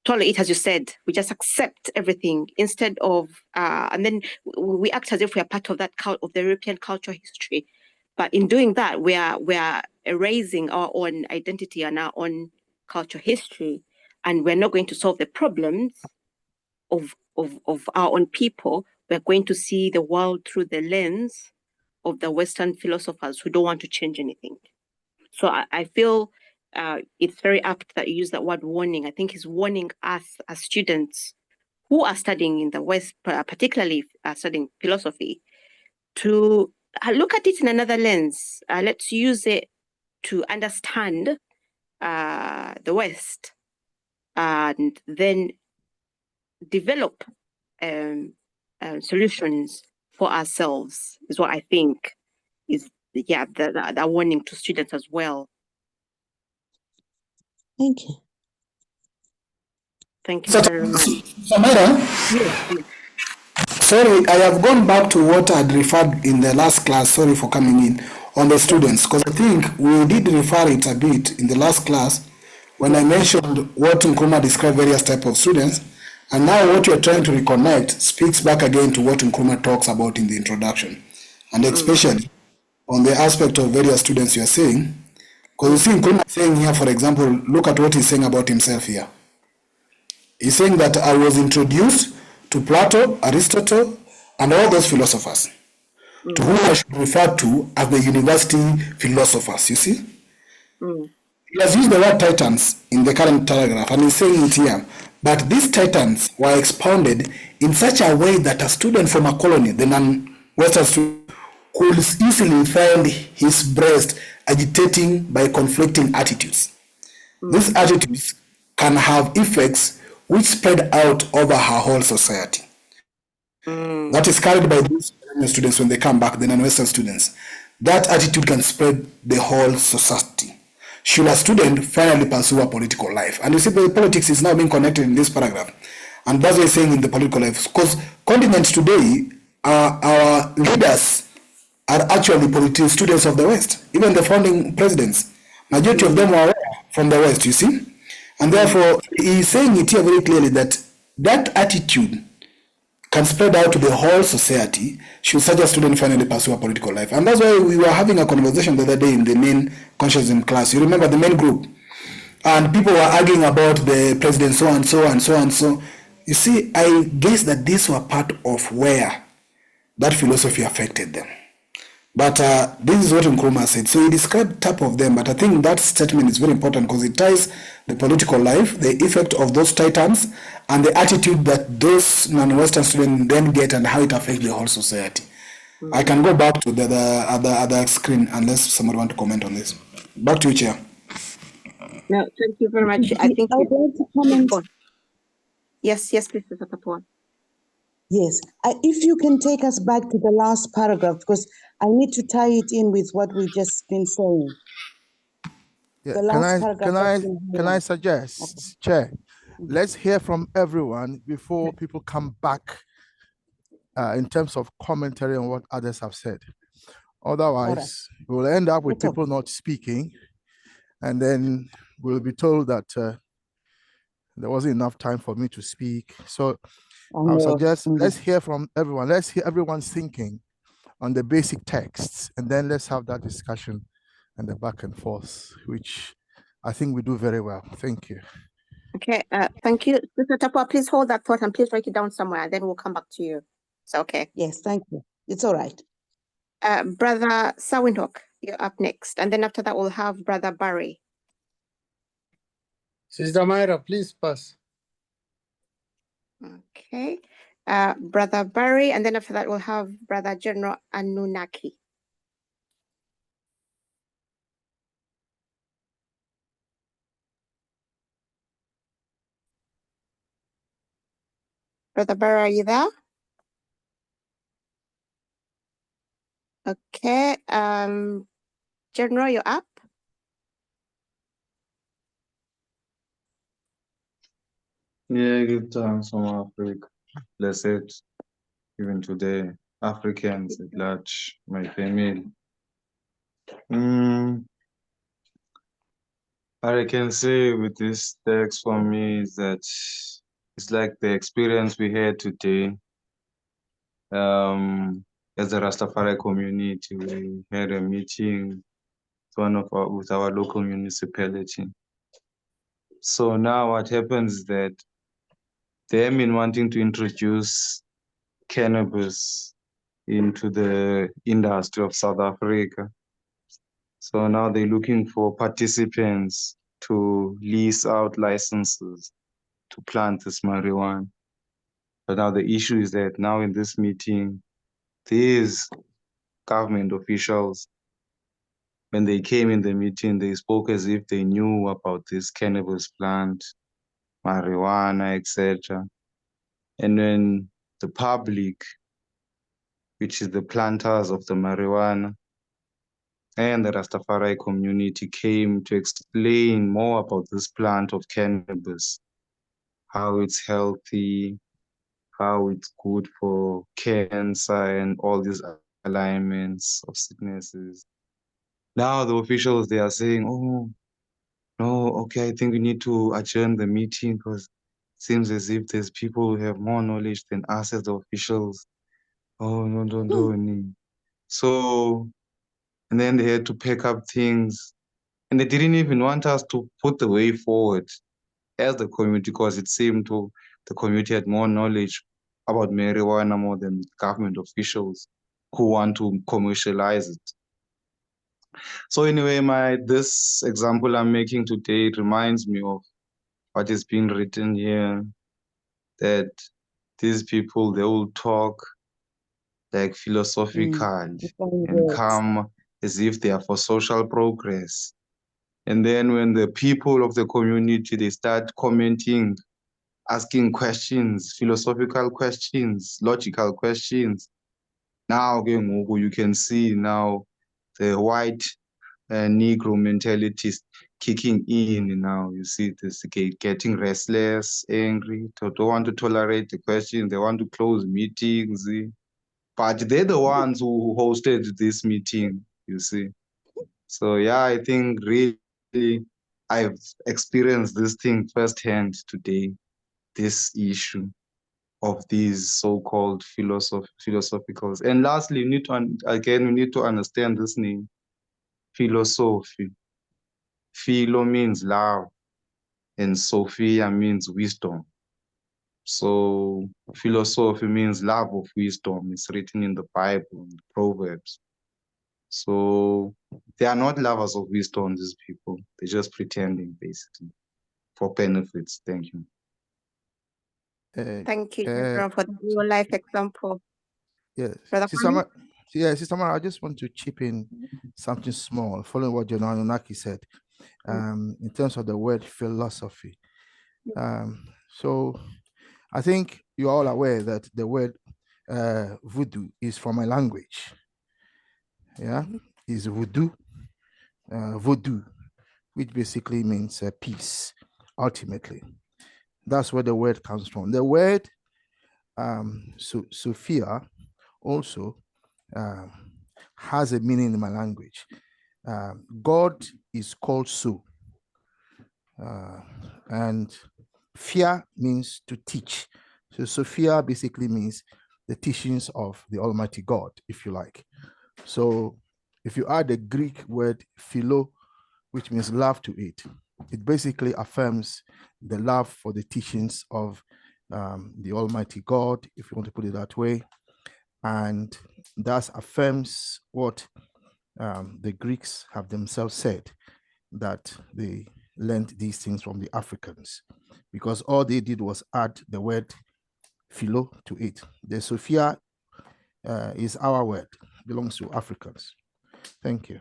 tolerate it, as you said. We just accept everything instead of, and then we act as if we are part of that of the European culture history. But in doing that, we are erasing our own identity and our own culture history, and we're not going to solve the problems of our own people. We're going to see the world through the lens of the Western philosophers who don't want to change anything. So I feel it's very apt that you use that word warning. I think he's warning us as students who are studying in the West, particularly studying philosophy, to look at it in another lens. Let's use it to understand the West and then develop solutions for ourselves, is what I think is, yeah, the warning to students as well. Thank you. Thank you very much. Samara, Yes. sorry, I have gone back to what I had referred in the last class. Sorry for coming in on the students, because I think we did refer it a bit in the last class when I mentioned what Nkrumah described various types of students, and now what you're trying to reconnect speaks back again to what Nkrumah talks about in the introduction, and especially on the aspect of various students you're saying, because you see Nkrumah saying here, for example, look at what he's saying about himself here. He's saying that I was introduced to Plato, Aristotle, and all those philosophers, to whom I should refer to as the university philosophers, you see? He has used the word titans in the current paragraph, and he's saying it here. But these titans were expounded in such a way that a student from a colony, the non-Western student, could easily find his breast agitating by conflicting attitudes. These attitudes can have effects which spread out over her whole society. That is carried by these students when they come back, the non-Western students. That attitude can spread the whole society. Should a student finally pursue a political life? And you see, the politics is now being connected in this paragraph. And that's what he's saying in the political life. Because continents today, our leaders are actually political students of the West. Even the founding presidents, majority of them were from the West, you see? And therefore, he's saying it here very clearly that that attitude can spread out to the whole society should such a student finally pursue a political life. And that's why we were having a conversation the other day in the main consciousness class. You remember the main group? And people were arguing about the president so and so and so and so. You see, I guess that these were part of where that philosophy affected them. But this is what Nkrumah said. So he described type of them, but I think that statement is very important because it ties the political life, the effect of those titans, and the attitude that those non-Western students then get and how it affects the whole society. I can go back to the other screen unless someone want to comment on this. Back to you, Chair. No, thank you very much. I think I would like to comment. Yes, please, Mr. Tapua. Yes, if you can take us back to the last paragraph, because I need to tie it in with what we've just been saying. Yeah, The last paragraph. can I suggest, Chair, let's hear from everyone before people come back in terms of commentary on what others have said. Otherwise, we'll end up with people not speaking, and then we'll be told that there wasn't enough time for me to speak. So I'll suggest let's hear from everyone. Let's hear everyone's thinking on the basic texts, and then let's have that discussion and the back and forth, which I think we do very well. Thank you. Okay, thank you. Mr. Tapua, please hold that thought and please write it down somewhere, and then we'll come back to you. So, okay. Yes, thank you. It's all right. Brother Sawinhoek, you're up next. And then after that, we'll have Brother Barry. Sister Myra, please pass. Okay. Brother Barry, and then after that we'll have Brother General Anunnaki. Brother Barry, are you there? Okay, General, you're up. Yeah, good times from Africa. Blessed, even today, Africans at large, my family. What I can say with this text for me is that it's like the experience we had today. As a Rastafari community, we had a meeting with our local municipality. So now what happens is that they have been wanting to introduce cannabis into the industry of South Africa. So now they're looking for participants to lease out licenses to plant this marijuana. But now the issue is that now in this meeting, these government officials, when they came in the meeting, they spoke as if they knew about this cannabis plant, marijuana, etc. And then the public, which is the planters of the marijuana, and the Rastafari community came to explain more about this plant of cannabis, how it's healthy, how it's good for cancer and all these alignments of sicknesses. Now the officials, they are saying, oh, no, okay, I think we need to adjourn the meeting because it seems as if there's people who have more knowledge than us as the officials. Oh, no. So, and then they had to pack up things. And they didn't even want us to put the way forward as the community because it seemed to the community had more knowledge about marijuana more than government officials who want to commercialize it. So anyway, this example I'm making today reminds me of what is being written here, that these people, they will talk like philosophical and come as if they are for social progress. And then when the people of the community, they start commenting, asking questions, philosophical questions, logical questions. Now, you can see now the white Negro mentality is kicking in now. You see this getting restless, angry, don't want to tolerate the question. They want to close meetings. But they're the ones who hosted this meeting, you see. So yeah, I think really I've experienced this thing firsthand today, this issue of these so-called philosophicals. And lastly, we need to understand this name, philosophy. Philo means love, and Sophia means wisdom. So philosophy means love of wisdom. It's written in the Bible, in the Proverbs. So they are not lovers of wisdom, these people. They're just pretending, basically, for benefits. Thank you. Thank you, General, for the real life example. Yes. Brother Sister Mara, I just want to chip in something small, following what General Anunnaki said, in terms of the word philosophy. So I think you're all aware that the word voodoo is from a language. Yeah, is voodoo, which basically means peace, ultimately. That's where the word comes from. The word Sophia also has a meaning in my language. God is called So. And Fia means to teach. So Sophia basically means the teachings of the Almighty God, if you like. So if you add the Greek word philo, which means love to it, it basically affirms the love for the teachings of the Almighty God, if you want to put it that way. And thus affirms what the Greeks have themselves said, that they learned these things from the Africans, because all they did was add the word philo to it. The Sophia is our word, belongs to Africans. Thank you.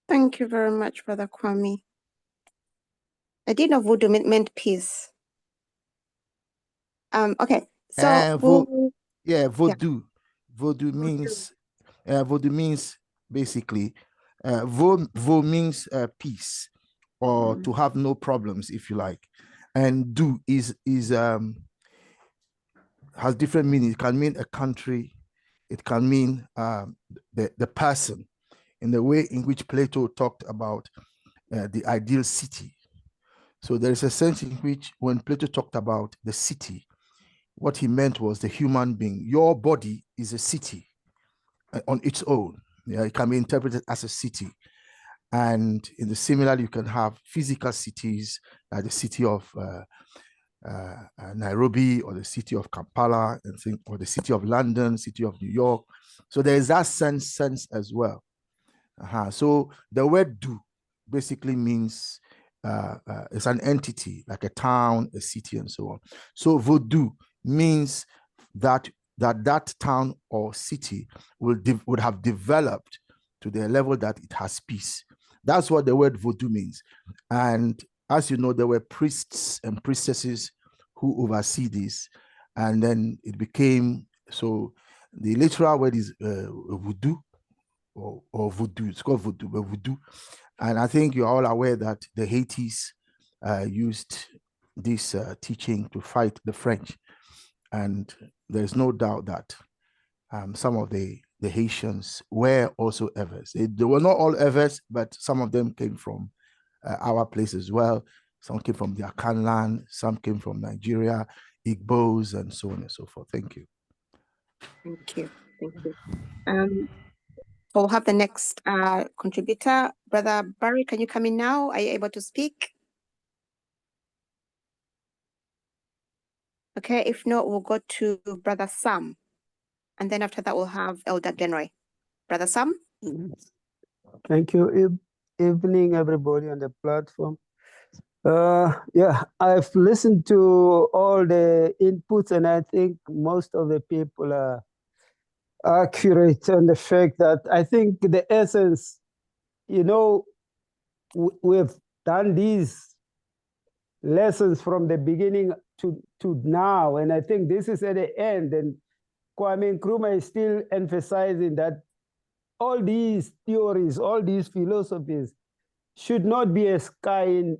Thank you very much, Brother Kwame. I didn't know voodoo meant peace. Okay, so Voodoo. Voodoo means basically vo means peace, or to have no problems, if you like. And do is has different meaning. It can mean a country, it can mean the person, in the way in which Plato talked about the ideal city. So there is a sense in which when Plato talked about the city, what he meant was the human being. Your body is a city on its own. Yeah, it can be interpreted as a city. And in the similar, you can have physical cities, like the city of Nairobi, or the city of Kampala, or the city of London, city of New York. So there is that sense as well. So the word do basically means it's an entity, like a town, a city, and so on. So voodoo means that town or city would have developed to the level that it has peace. That's what the word voodoo means. And as you know, there were priests and priestesses who oversee this, and then it became, so the literal word is voodoo, or voodoo. It's called voodoo, but voodoo. And I think you're all aware that the Haitis used this teaching to fight the French. And there's no doubt that some of the Haitians were also Evers. They were not all Evers, but some of them came from our place as well. Some came from the Akan land, some came from Nigeria, Igbos, and so on and so forth. Thank you. Thank you. Thank you. We'll have the next contributor. Brother Barry, can you come in now? Are you able to speak? Okay, if not, we'll go to Brother Sam. And then after that, we'll have Elder Genroy. Brother Sam? Thank you. Evening, everybody on the platform. Yeah, I've listened to all the inputs, and I think most of the people are accurate on the fact that I think the essence, you know, we've done these lessons from the beginning to now, and I think this is at the end, and Kwame Nkrumah is still emphasizing that all these theories, all these philosophies should not be a pie in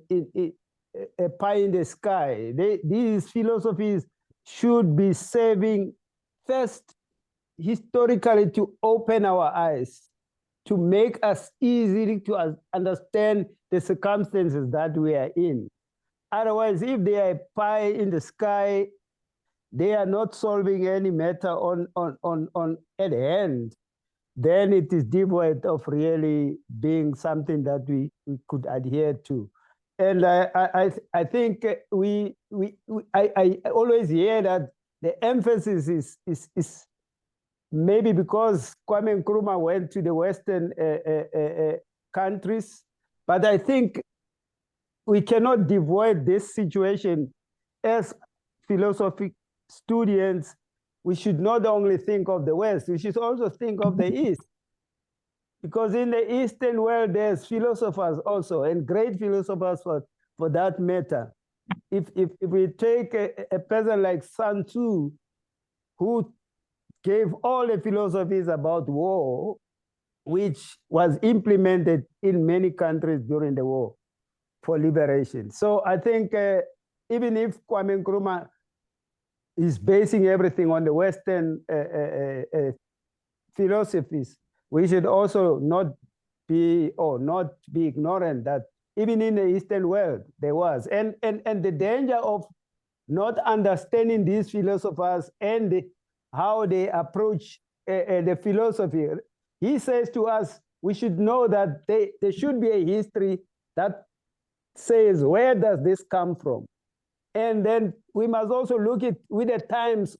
the sky. These philosophies should be serving first historically to open our eyes, to make us easy to understand the circumstances that we are in. Otherwise, if they are a pie in the sky, they are not solving any matter on at the end, then it is devoid of really being something that we could adhere to. And I think I always hear that the emphasis is maybe because Kwame Nkrumah went to the Western countries, but I think we cannot devoid this situation. As philosophy students, we should not only think of the West, we should also think of the East. Because in the Eastern world, there's philosophers also, and great philosophers for that matter. If we take a person like Sun Tzu, who gave all the philosophies about war, which was implemented in many countries during the war for liberation. So I think even if Kwame Nkrumah is basing everything on the Western philosophies, we should also not be ignorant that even in the Eastern world there was. And the danger of not understanding these philosophers and how they approach the philosophy. He says to us, we should know that there should be a history that says, where does this come from? And then we must also look at with the times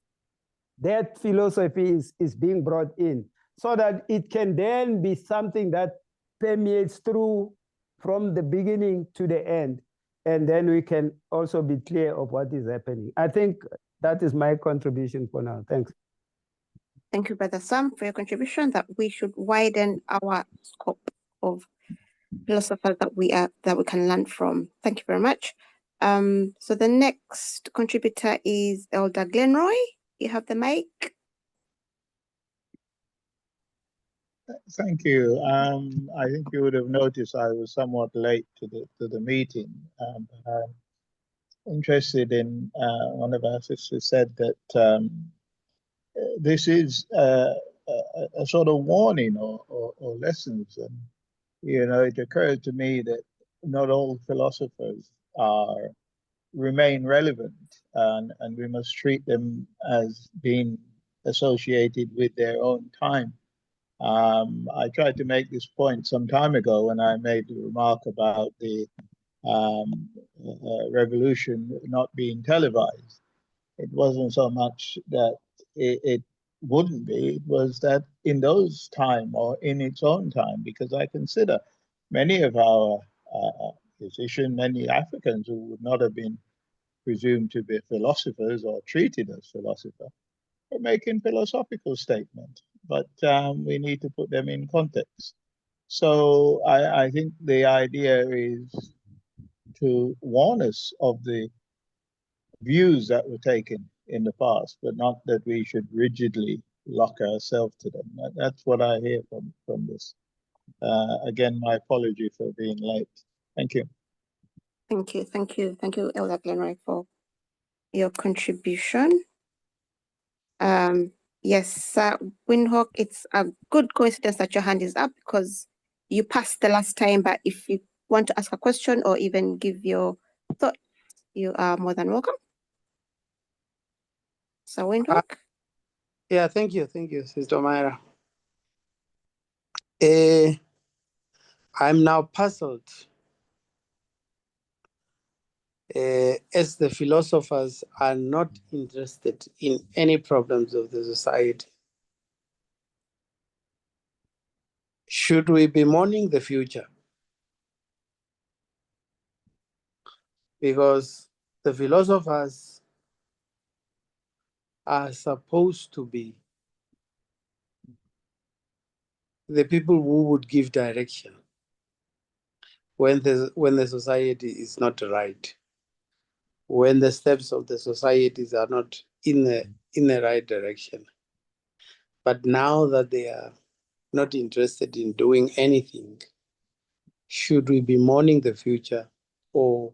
that philosophy is being brought in, so that it can then be something that permeates through from the beginning to the end. And then we can also be clear of what is happening. I think That is my contribution for now. Thanks. Thank you, Brother Sam, for your contribution that we should widen our scope of philosophers that we can learn from. Thank you very much. So the next contributor is Elder Glenroy. You have the mic. Thank you. I think you would have noticed I was somewhat late to the meeting. Interested in one of our sisters said that this is a sort of warning or lessons, and it occurred to me that not all philosophers remain relevant, and we must treat them as being associated with their own time. I tried to make this point some time ago when I made the remark about the revolution not being televised. It wasn't so much that it wouldn't be, it was that in those time or in its own time, because I consider many of our physicians, many Africans who would not have been presumed to be philosophers or treated as philosophers, are making philosophical statements, but we need to put them in context. So I think the idea is to warn us of the views that were taken in the past, but not that we should rigidly lock ourselves to them. That's what I hear from this. Again, my apology for being late. Thank you. Thank you, Elder Glenroy, for your contribution. Yes, Windhawk, it's a good coincidence that your hand is up because you passed the last time, but if you want to ask a question or even give your thought, you are more than welcome. So Windhawk. Yeah, thank you, Sister Myra. I'm now puzzled as the philosophers are not interested in any problems of the society. Should we be mourning the future? Because the philosophers are supposed to be the people who would give direction when the society is not right, when the steps of the societies are not in the right direction. But now that they are not interested in doing anything, should we be mourning the future, or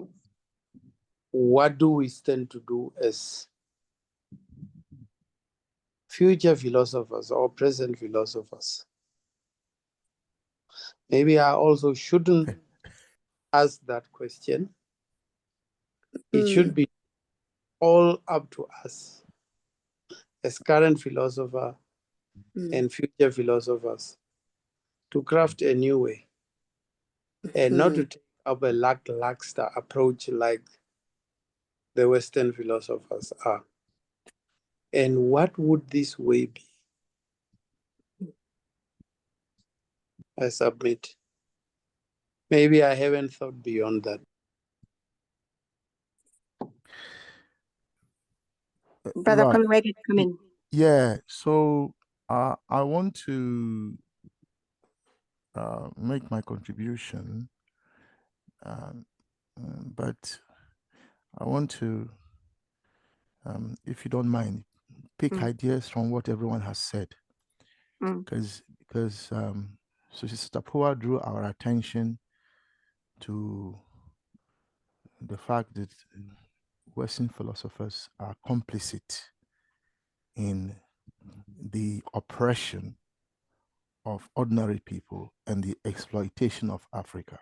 what do we stand to do as future philosophers or present philosophers? Maybe I also shouldn't ask that question. It should be all up to us as current philosopher and future philosophers to craft a new way and not to take up a lackluster approach like the Western philosophers are. And what would this way be? I submit. Maybe I haven't thought beyond that. Brother, Right. come ready to come in. Yeah, so I want to make my contribution, but I want to, if you don't mind, pick ideas from what everyone has said, because so Sister Tapua drew our attention to the fact that Western philosophers are complicit in the oppression of ordinary people and the exploitation of Africa.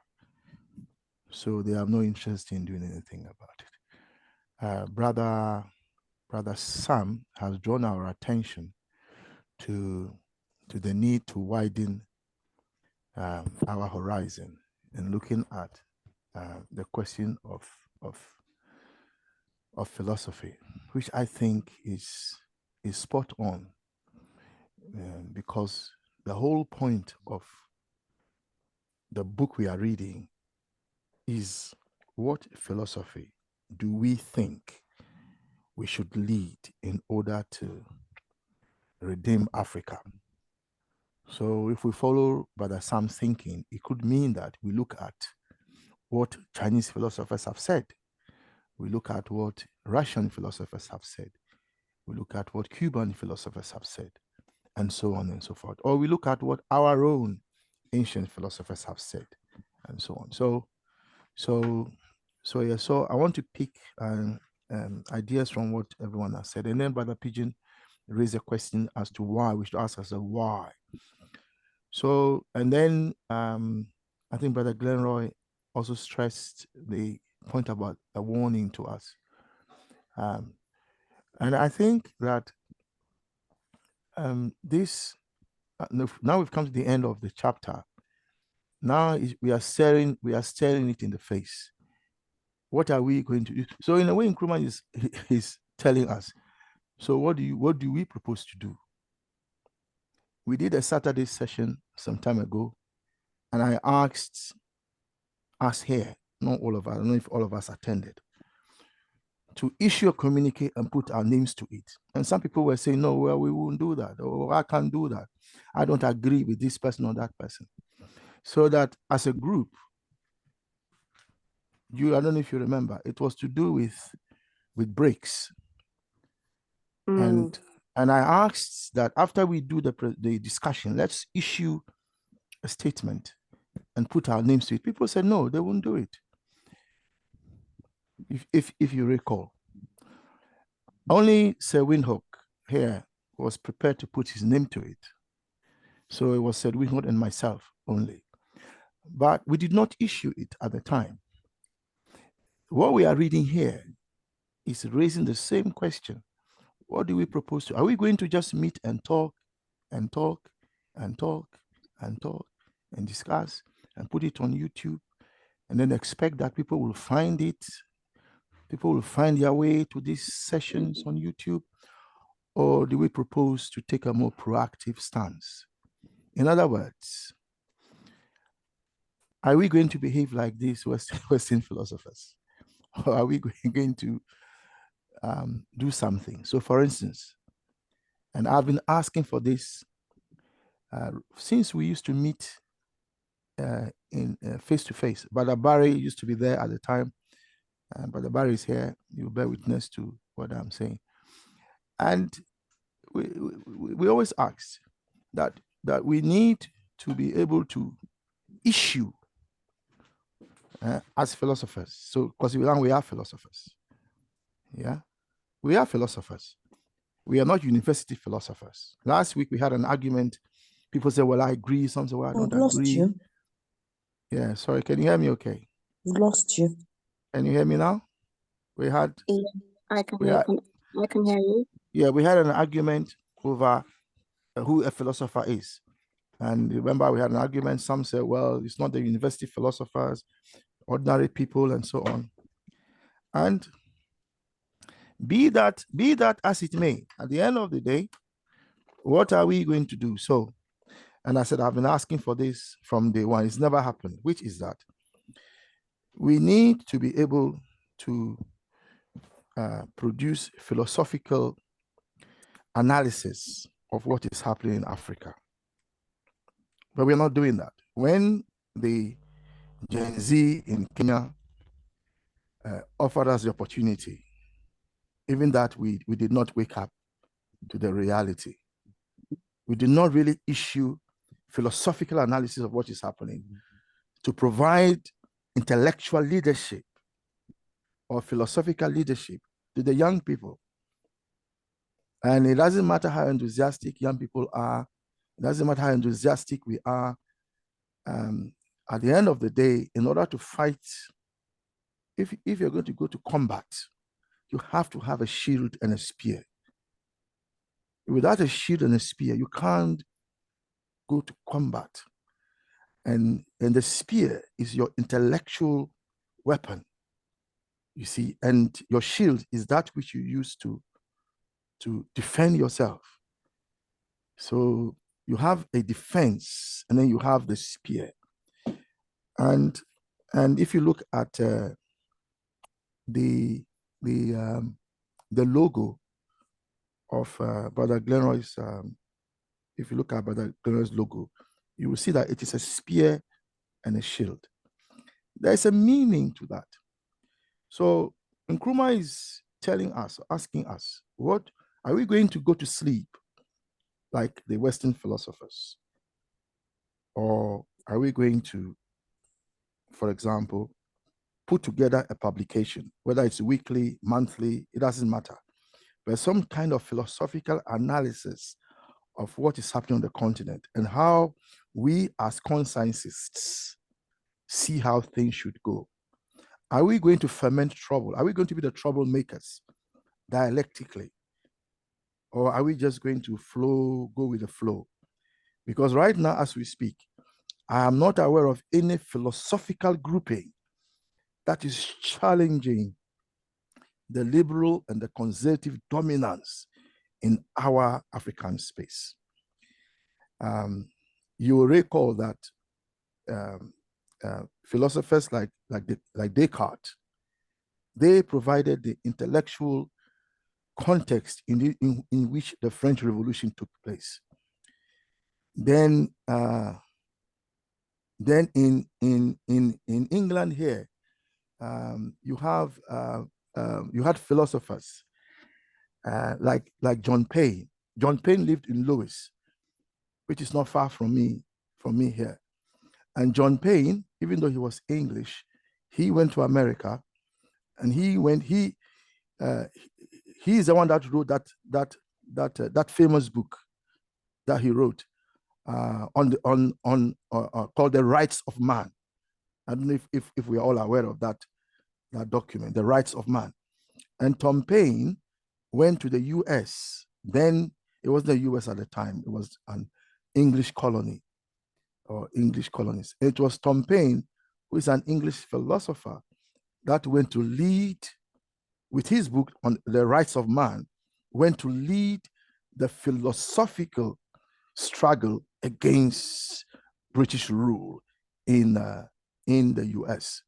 So they have no interest in doing anything about it. Brother Sam has drawn our attention to the need to widen our horizon and looking at the question of philosophy, which I think is spot on, because the whole point of the book we are reading is what philosophy do we think we should lead in order to redeem Africa. So if we follow Brother Sam's thinking, it could mean that we look at what Chinese philosophers have said. We look at what Russian philosophers have said. We look at what Cuban philosophers have said, and so on and so forth. Or we look at what our own ancient philosophers have said, and so on. So I want to pick ideas from what everyone has said. And then Brother Pigeon raised a question as to why. We should ask ourselves why. So, and then I think Brother Glenroy also stressed the point about a warning to us. And I think that this, now we've come to the end of the chapter. Now we are staring it in the face. What are we going to do? So in a way, Nkrumah is telling us, so what do we propose to do? We did a Saturday session some time ago, and I asked us here, not all of us, I don't know if all of us attended, to issue a communique and put our names to it. And some people were saying, no, well, we won't do that, or I can't do that. I don't agree with this person or that person. So that as a group, I don't know if you remember, it was to do with breaks. And I asked that after we do the discussion, let's issue a statement and put our names to it. People said no, they won't do it. If you recall, only Sir Windhoek here was prepared to put his name to it. So it was Sir Windhoek and myself only. But we did not issue it at the time. What we are reading here is raising the same question. What do we propose to? Are we going to just meet and talk and talk and talk and talk and discuss and put it on YouTube and then expect that people will find it? People will find their way to these sessions on YouTube? Or do we propose to take a more proactive stance? In other words, are we going to behave like these Western philosophers? Or are we going to do something? So for instance, and I've been asking for this since we used to meet in face-to-face. Brother Barry used to be there at the time. Brother Barry is here. You'll bear witness to what I'm saying. And we always ask that we need to be able to issue as philosophers. So, because we are philosophers. Yeah, we are philosophers. We are not university philosophers. Last week we had an argument. People say, well, I agree. Some say, well, I don't agree. Lost you. Yeah, sorry. Can you hear me okay? We've lost you. Can you hear me now? We had... Yeah, I can hear you. Yeah, we had an argument over who a philosopher is. And remember, we had an argument. Some said, well, it's not the university philosophers, ordinary people, and so on. And be that as it may, at the end of the day, what are we going to do? So, and I said, I've been asking for this from day one. It's never happened, which is that we need to be able to produce philosophical analysis of what is happening in Africa. But we're not doing that. When the Gen Z in Kenya offered us the opportunity, even that we did not wake up to the reality. We did not really issue philosophical analysis of what is happening to provide intellectual leadership or philosophical leadership to the young people. And it doesn't matter how enthusiastic young people are, it doesn't matter how enthusiastic we are. At the end of the day, in order to fight, if you're going to go to combat, you have to have a shield and a spear. Without a shield and a spear, you can't go to combat. And the spear is your intellectual weapon, you see, and your shield is that which you use to defend yourself. So you have a defense, and then you have the spear. And if you look at the the logo of Brother Glenroy's, if you look at Brother Glenroy's logo, you will see that it is a spear and a shield. There is a meaning to that. So Nkrumah is telling us, asking us, what are we going to go to sleep like the Western philosophers? Or are we going to, for example, put together a publication, whether it's weekly, monthly, it doesn't matter, but some kind of philosophical analysis of what is happening on the continent and how we as conscientists see how things should go? Are we going to ferment trouble? Are we going to be the troublemakers dialectically? Or are we just going to go with the flow? Because right now, as we speak, I am not aware of any philosophical grouping that is challenging the liberal and the conservative dominance in our African space. You will recall that philosophers like Descartes, they provided the intellectual context in which the French Revolution took place. Then in England here, you had philosophers like John Payne. John Payne lived in Lewis, which is not far from me here. And John Payne, even though he was English, he went to America, and he's the one that wrote that famous book that he wrote called The Rights of Man. I don't know if we are all aware of that document, The Rights of Man. And Tom Paine went to the US. Then it wasn't the US at the time, it was an English colony or English colonies. It was Tom Paine, who is an English philosopher, that went to lead, with his book on the rights of man, went to lead the philosophical struggle against British rule in the US.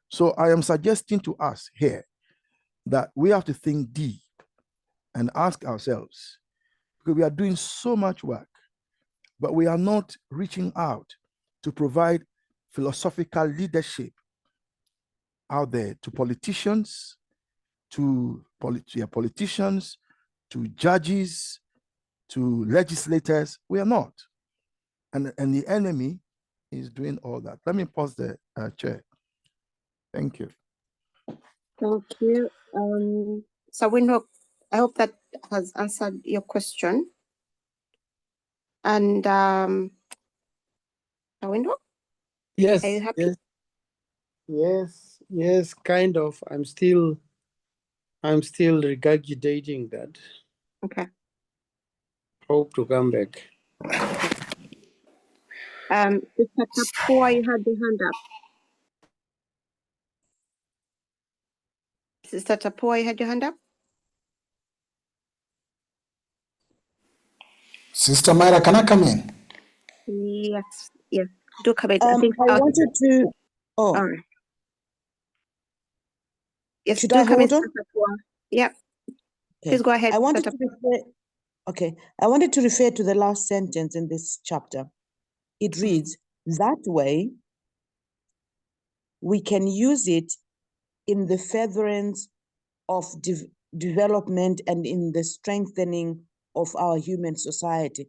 So I am suggesting to us here that we have to think deep and ask ourselves, because we are doing so much work, but we are not reaching out to provide philosophical leadership out there to politicians, to judges, to legislators. We are not. And the enemy is doing all that. Let me pause there, Chair. Thank you. Thank you. Sawinho, I hope that has answered your question. And Sawinho? Yes. Are you happy? Yes, kind of. I'm still regurgitating that. Okay. Hope to come back. Sister Tapua, you had your hand up. Sister Tapua, you had your hand up? Sister Myra, can I come in? Yes. Do come in. I wanted to. Oh, all right. Yes, should do I come in, hold on? Sister Tapua. Yep. Okay. Please go ahead. I wanted Sister to refer. Okay, I wanted to refer to the last sentence in this chapter. It reads, "That way, we can use it in the furtherance of development and in the strengthening of our human society."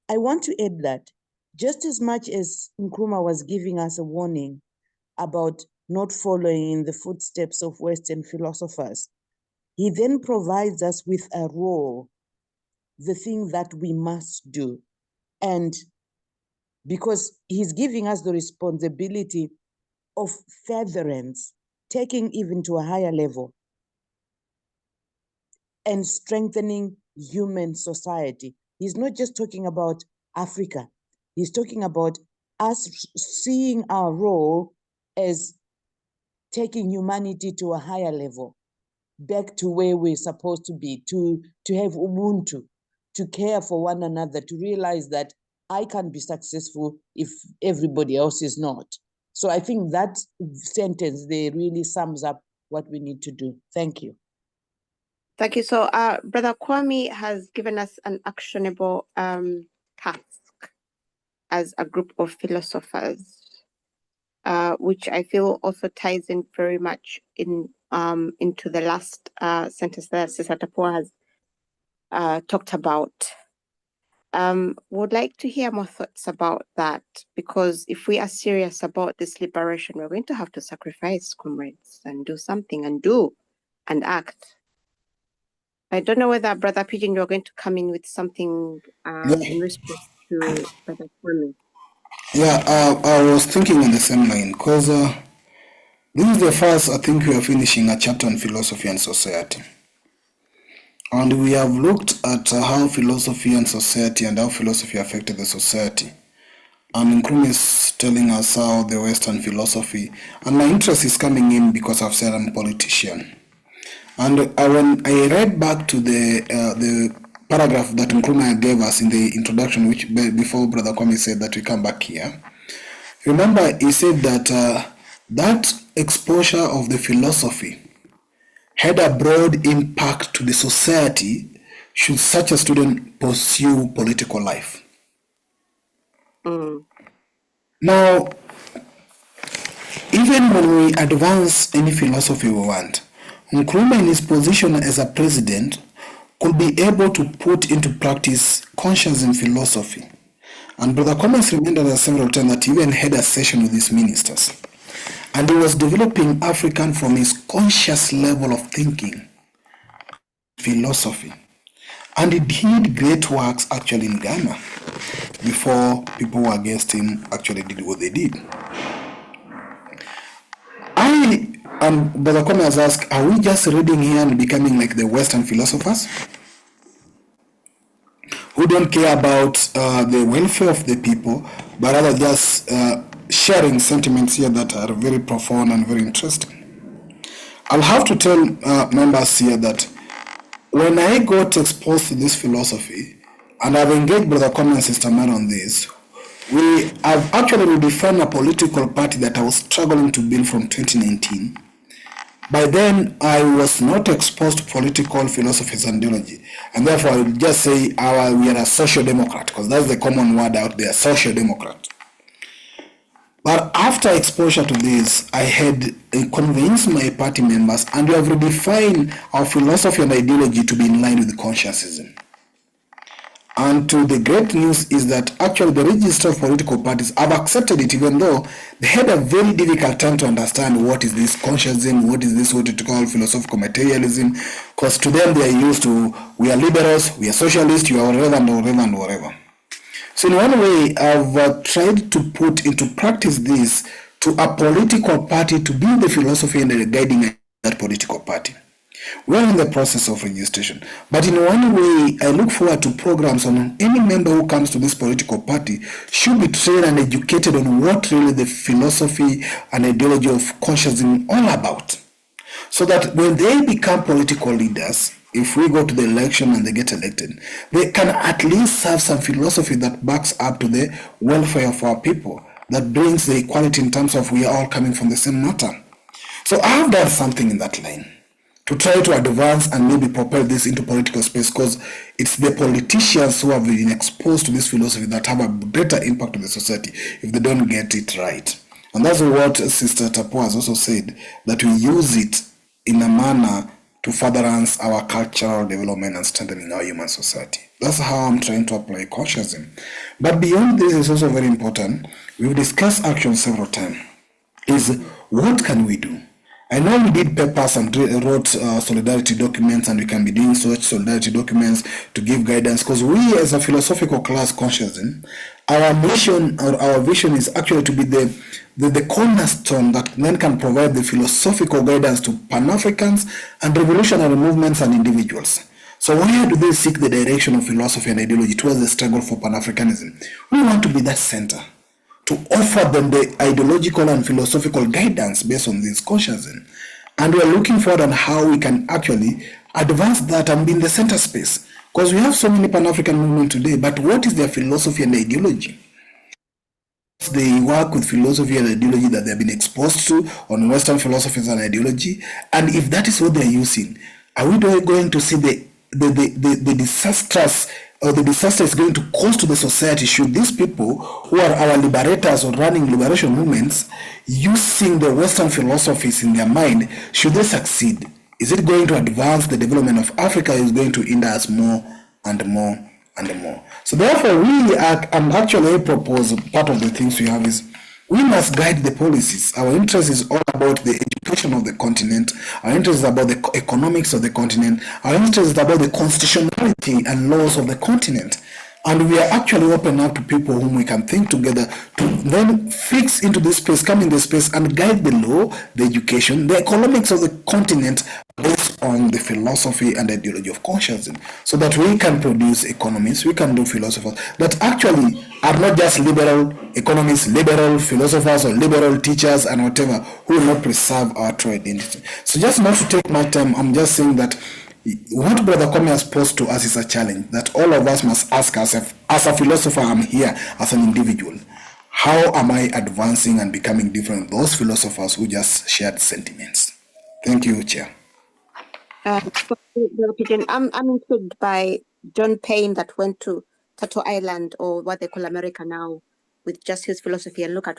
I want to add that just as much as Nkrumah was giving us a warning about not following in the footsteps of Western philosophers, he then provides us with a role, the thing that we must do. And because he's giving us the responsibility of furtherance, taking even to a higher level, and strengthening human society. He's not just talking about Africa. He's talking about us seeing our role as taking humanity to a higher level, back to where we're supposed to be, to have Ubuntu, to care for one another, to realize that I can be successful if everybody else is not. So I think that sentence there really sums up what we need to do. Thank you. Thank you. So, Brother Kwame has given us an actionable task as a group of philosophers, which I feel also ties in very much into the last sentence that Sister Tapua has talked about. Would like to hear more thoughts about that, because if we are serious about this liberation, we're going to have to sacrifice, comrades, and do something and act. I don't know whether Brother Pigeon, you're going to come in with something in response to Brother Kwame. Yeah, I was thinking on the same line because this is the first, I think we are finishing a chapter on philosophy and society. And we have looked at how philosophy and society and how philosophy affected the society. And Nkrumah is telling us how the Western philosophy, and my interest is coming in because I've said I'm a politician. And when I read back to the paragraph that Nkrumah gave us in the introduction, which before Brother Kwame said that we come back here, remember he said that that exposure of the philosophy had a broad impact to the society should such a student pursue political life. Now, even when we advance any philosophy we want, Nkrumah in his position as a president could be able to put into practice consciousness philosophy. And Brother Kwame reminded us several times that he even had a session with his ministers. And he was developing African from his conscious level of thinking, philosophy. And he did great works actually in Ghana before people who were against him actually did what they did. Brother Kwame has asked, are we just reading here and becoming like the Western philosophers who don't care about the welfare of the people, but rather just sharing sentiments here that are very profound and very interesting? I'll have to tell members here that when I got exposed to this philosophy, and I've engaged Brother Kwame and Sister Mary on this, we have actually redefined a political party that I was struggling to build from 2019. By then, I was not exposed to political philosophies and ideology, and therefore I would just say we are a social democrat, because that's the common word out there, social democrat. But after exposure to this, I had convinced my party members, and we have redefined our philosophy and ideology to be in line with consciousness. And the great news is that actually the register of political parties have accepted it, even though they had a very difficult time to understand what is this consciousness, what is this what you call philosophical materialism, because to them they are used to, we are liberals, we are socialists, you are whatever. So in one way, I've tried to put into practice this to a political party to be the philosophy and the guiding that political party. We're in the process of registration, but in one way, I look forward to programs on any member who comes to this political party should be trained and educated on what really the philosophy and ideology of consciousness all about, so that when they become political leaders, if we go to the election and they get elected, they can at least have some philosophy that backs up to the welfare of our people, that brings the equality in terms of we are all coming from the same matter. So I have done something in that line to try to advance and maybe propel this into political space, because it's the politicians who have been exposed to this philosophy that have a better impact on the society if they don't get it right. And that's what Sister Tapua has also said, that we use it in a manner to furtherance our cultural development and strengthening our human society. That's how I'm trying to apply consciousness. But beyond this is also very important. We've discussed action several times. Is what can we do? I know we did papers and wrote solidarity documents, and we can be doing such solidarity documents to give guidance, because we as a philosophical class consciousness, our mission or our vision is actually to be the cornerstone that then can provide the philosophical guidance to Pan-Africans and revolutionary movements and individuals. So where do they seek the direction of philosophy and ideology towards the struggle for Pan-Africanism? We want to be that center, to offer them the ideological and philosophical guidance based on this consciousness. And we are looking forward on how we can actually advance that and be in the center space. Because we have so many Pan-African movements today, but what is their philosophy and ideology? They work with philosophy and ideology that they've been exposed to on Western philosophies and ideology. And if that is what they're using, Are we going to see the disastrous or the disaster is going to cause to the society should these people who are our liberators or running liberation movements using the Western philosophies in their mind, should they succeed? Is it going to advance the development of Africa? Is going to hinder us more and more and more? So therefore, we are, and actually I propose part of the things we have is we must guide the policies. Our interest is all about the education of the continent. Our interest is about the economics of the continent. Our interest is about the constitutionality and laws of the continent. And we are actually open up to people whom we can think together to then fix into this space, come in this space and guide the law, the education, the economics of the continent based on the philosophy and ideology of consciousness, so that we can produce economists, we can do philosophers that actually are not just liberal economists, liberal philosophers, or liberal teachers and whatever, who will not preserve our true identity. So just not to take my time, I'm just saying that what Brother Kwame has posed to us is a challenge that all of us must ask ourselves. As a philosopher, I'm here as an individual. How am I advancing and becoming different? Those philosophers who just shared sentiments. Thank you, Chair. Brother Pigeon, I'm intrigued by John Payne that went to Turtle Island, or what they call America now, with just his philosophy, and look at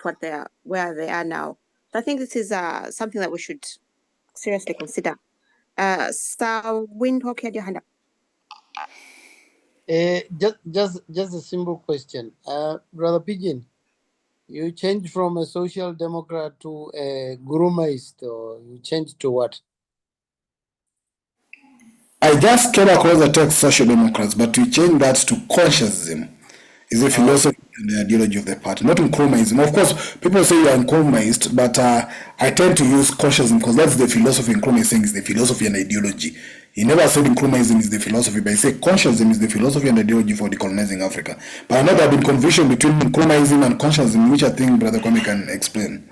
where they are now. So I think this is something that we should seriously consider. Sir Windhoek, you had your hand up. Just a simple question. Brother Pigeon, you changed from a social democrat to a Gurumaist, or you changed to what? I just came across the text social democrats, but to change that to consciousism is a philosophy and the ideology of the party, not Nkrumahism. Of course, people say you are Nkrumahist, but I tend to use consciousism because that's the philosophy Nkrumah is saying is the philosophy and ideology. He never said Nkrumahism is the philosophy, but he said consciousism is the philosophy and ideology for decolonizing Africa. But I know there have been confusion between Nkrumahism and consciousism, which I think Brother Kwame can explain.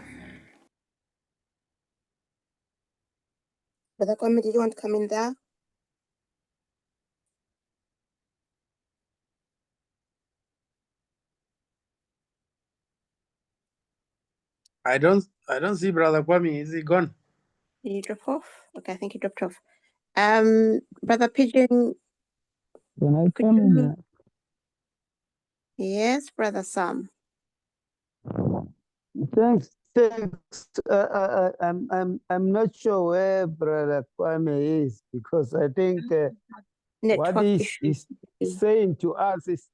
Brother Kwame, did you want to come in there? I don't see Brother Kwame. Is he gone? Did you drop off? Okay, I think he dropped off. Brother Pigeon. Can I come in there? Yes, Brother Sam. Thanks. I'm not sure where Brother Kwame is, because I think what he's saying to us is,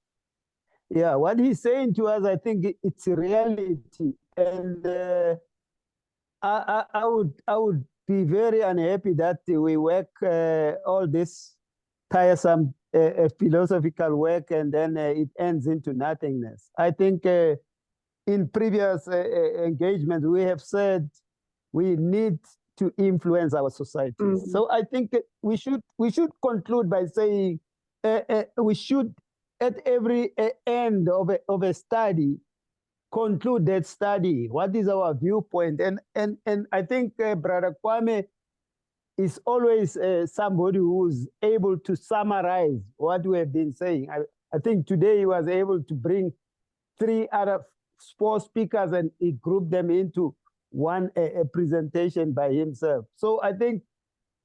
what he's saying to us, I think it's reality, and I would be very unhappy that we work all this tiresome philosophical work and then it ends into nothingness. I think in previous engagements we have said we need to influence our society. So I think we should conclude by saying we should, at every end of a study, conclude that study. What is our viewpoint? And I think Brother Kwame is always somebody who's able to summarize what we have been saying. I think today he was able to bring 4 speakers and he grouped them into one presentation by himself. So I think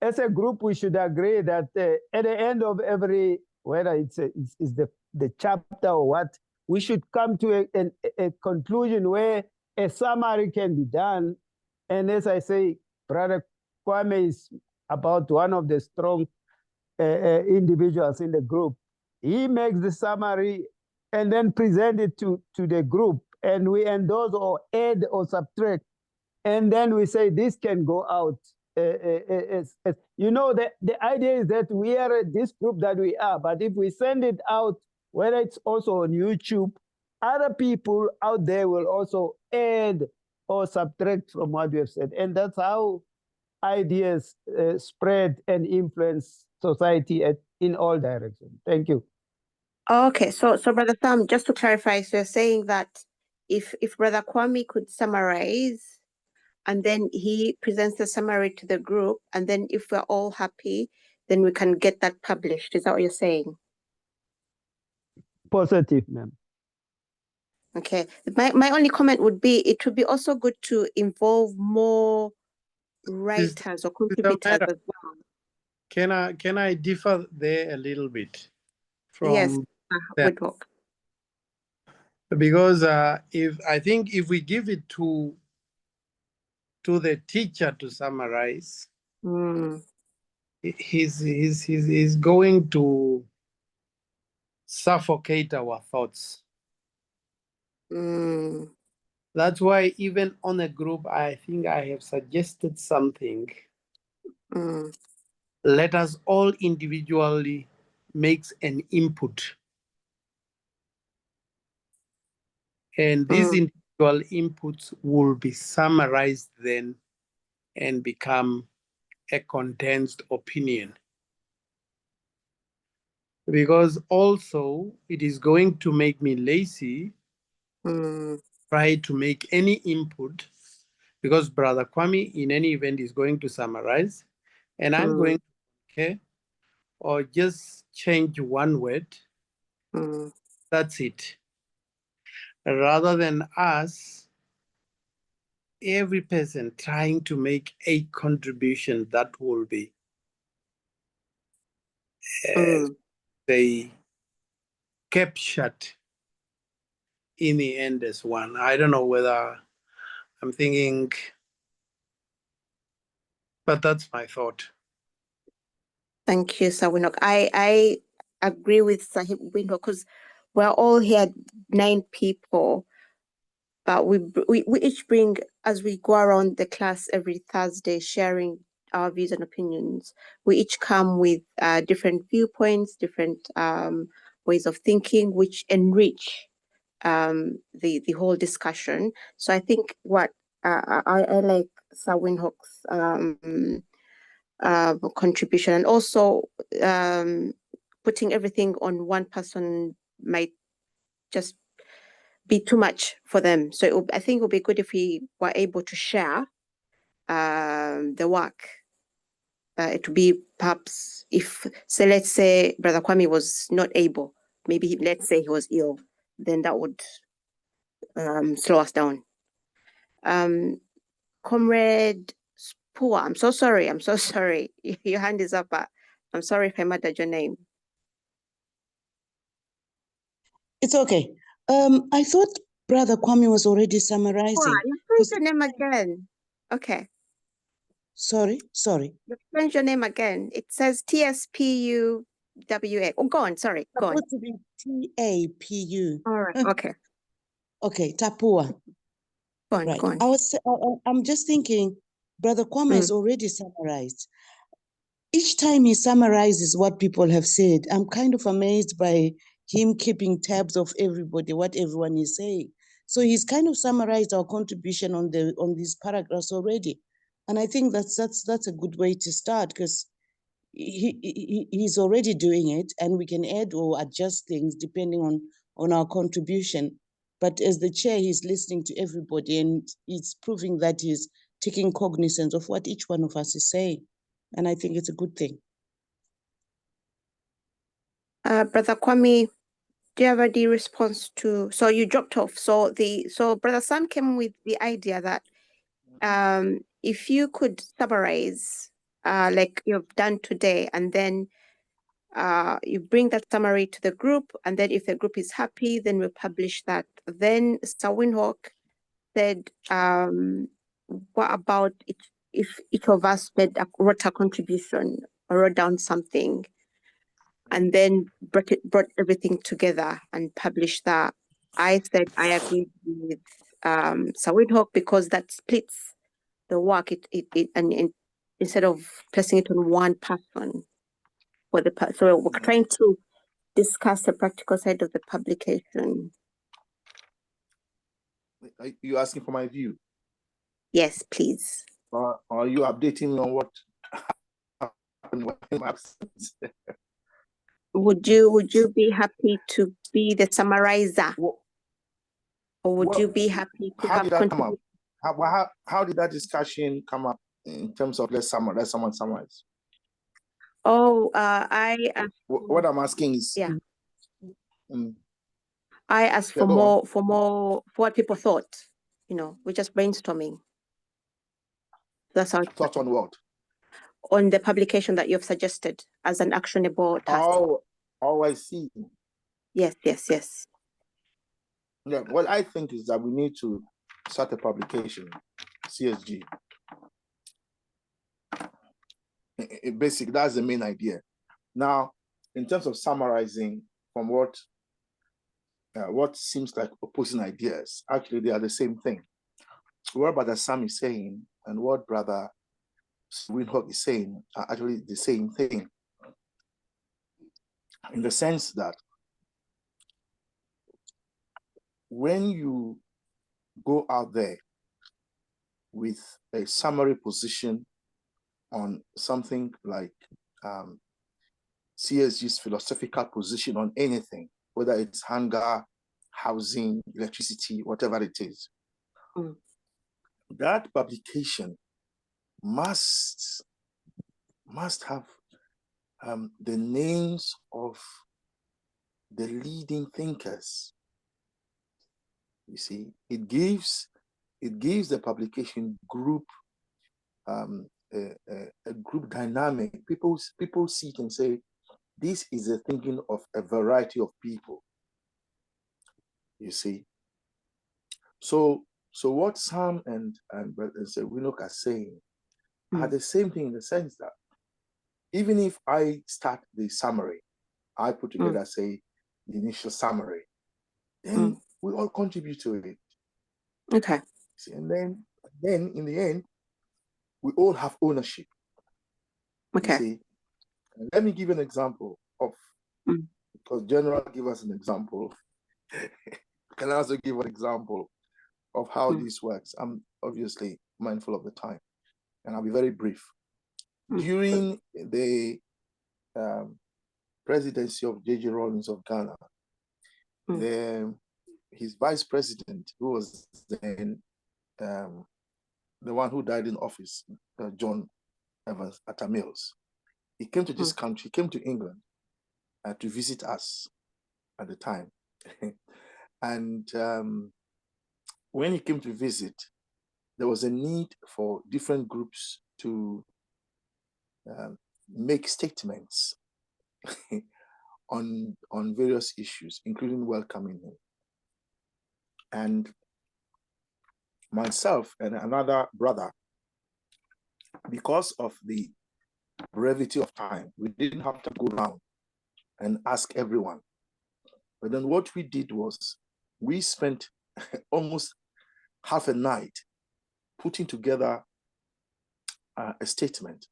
as a group, we should agree that at the end of every, whether it's the chapter or what, we should come to a conclusion where a summary can be done. And as I say, Brother Kwame is about one of the strong individuals in the group. He makes the summary and then present it to the group, and we endorse or add or subtract. And then we say this can go out. You know, the idea is that we are this group that we are, but if we send it out, whether it's also on YouTube, other people out there will also add or subtract from what we have said. And that's how ideas spread and influence society in all directions. Thank you. Okay, so Brother Sam, just to clarify, so you're saying that if Brother Kwame could summarize, and then he presents the summary to the group, and then if we're all happy, then we can get that published. Is that what you're saying? Positive, ma'am. Okay. My only comment would be it would be also good to involve more writers or contributors as well. Can I differ there a little bit Yes, from that? Windhoek. Because if we give it to the teacher to summarize, he's going to suffocate our thoughts. That's why even on a group, I think I have suggested something. Let us all individually make an input. And these individual inputs will be summarized then and become a condensed opinion. Because also it is going to make me lazy, try to make any input, because Brother Kwame in any event is going to summarize, and I'm going to, or just change one word. That's it. Rather than us, every person trying to make a contribution that will be they captured in the end as one. I don't know whether I'm thinking, but that's my thought. Thank you, Sir Windhoek. I agree with Sahib Windhoek because we're all here 9 people, but we each bring, as we go around the class every Thursday sharing our views and opinions, we each come with different viewpoints, different ways of thinking, which enrich the whole discussion. So I think what I like Sir Windhoek's contribution, and also putting everything on one person might just be too much for them. So I think it would be good if we were able to share the work. It would be perhaps if, so let's say Brother Kwame was not able, maybe let's say he was ill, then that would slow us down. Comrade Pua, I'm so sorry. Your hand is up, but I'm sorry if I murdered your name. It's okay. I thought Brother Kwame was already summarizing. Pua, you changed your name again. Okay. Sorry. You changed your name again. It says TSPUWA. Oh, go on. Sorry. Go on. Supposed to be TAPU. All right. Okay. Okay, Tapua. Go on. Right. Go on. I'm just thinking, Brother Kwame has already summarized. Each time he summarizes what people have said, I'm kind of amazed by him keeping tabs of everybody, what everyone is saying. So he's kind of summarized our contribution on these paragraphs already. And I think that's a good way to start, because he's already doing it, and we can add or adjust things depending on our contribution. But as the chair, he's listening to everybody, and it's proving that he's taking cognizance of what each one of us is saying. And I think it's a good thing. Brother Kwame, do you have any response to? So you dropped off. So Brother Sam came with the idea that if you could summarize like you've done today, and then you bring that summary to the group, and then if the group is happy, then we publish that. Then Sir Windhoek said, what about if each of us wrote a contribution or wrote down something, and then brought everything together and published that? I said I agreed with Sir Windhoek, because that splits the work. And instead of placing it on one person, so we're trying to discuss the practical side of the publication. Are you asking for my view? Yes, please. Are you updating me on what happened when I'm absent? Would you be happy to be the summarizer? Or would you be happy to have contributed? How did that discussion come up in terms of let someone summarize? Oh, what I'm asking is, yeah. I asked for what people thought. We're just brainstorming. That's how. Thought on what? on the publication that you've suggested as an actionable task. Oh, I see. Yes. Yeah, what I think is that we need to start a publication, CSG. Basically, that's the main idea. Now, in terms of summarizing from what seems like opposing ideas, actually they are the same thing. What Brother Sam is saying and what Brother Windhoek is saying are actually the same thing, in the sense that when you go out there with a summary position on something like CSG's philosophical position on anything, whether it's hunger, housing, electricity, whatever it is, that publication must have the names of the leading thinkers. You see, it gives the publication group a group dynamic. People see it and say, this is the thinking of a variety of people. You see, so what Sam and Windhoek are saying are the same thing, in the sense that even if I start the summary, I put together, say, the initial summary, then we all contribute to it. Okay. See, and then in the end, we all have ownership. Okay. You see, and let me give an example of, because General give us an example. Can I also give an example of how this works? I'm obviously mindful of the time, and I'll be very brief. During the presidency of J.J. Rawlings of Ghana, his vice president, who was then the one who died in office, John Evans Atta Mills, he came to this country, came to England to visit us at the time. And when he came to visit, there was a need for different groups to make statements on various issues, including welcoming him. And myself and another brother, because of the brevity of time, we didn't have to go around and ask everyone. But then what we did was we spent almost half a night putting together a statement.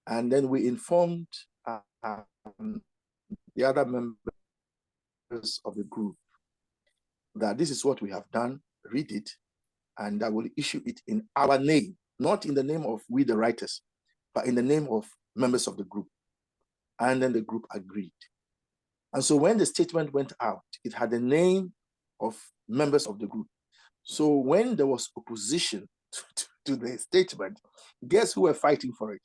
And then we informed the other members of the group that this is what we have done, read it, and I will issue it in our name, not in the name of we the writers, but in the name of members of the group. And then the group agreed. And so when the statement went out, it had the name of members of the group. So when there was opposition to the statement, guess who were fighting for it?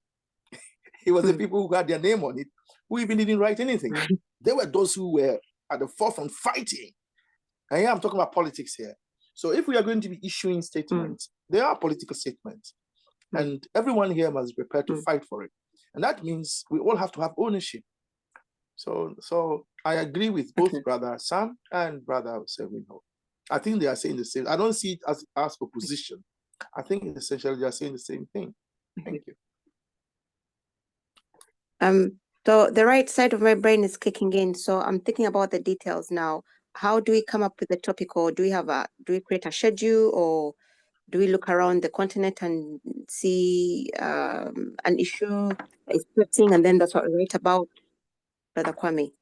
It was the people who had their name on it, who even didn't write anything. They were those who were at the forefront fighting. And yeah, I'm talking about politics here. So if we are going to be issuing statements, they are political statements. And everyone here must be prepared to fight for it. And that means we all have to have ownership. So I agree with both Brother Sam and Brother Windhoek. I think they are saying the same. I don't see it as opposition. I think essentially they are saying the same thing. Thank you. So the right side of my brain is kicking in. So I'm thinking about the details now. How do we come up with the topic, or do we create a schedule, or do we look around the continent and see an issue is splitting, and then that's what we write about, Brother Kwame?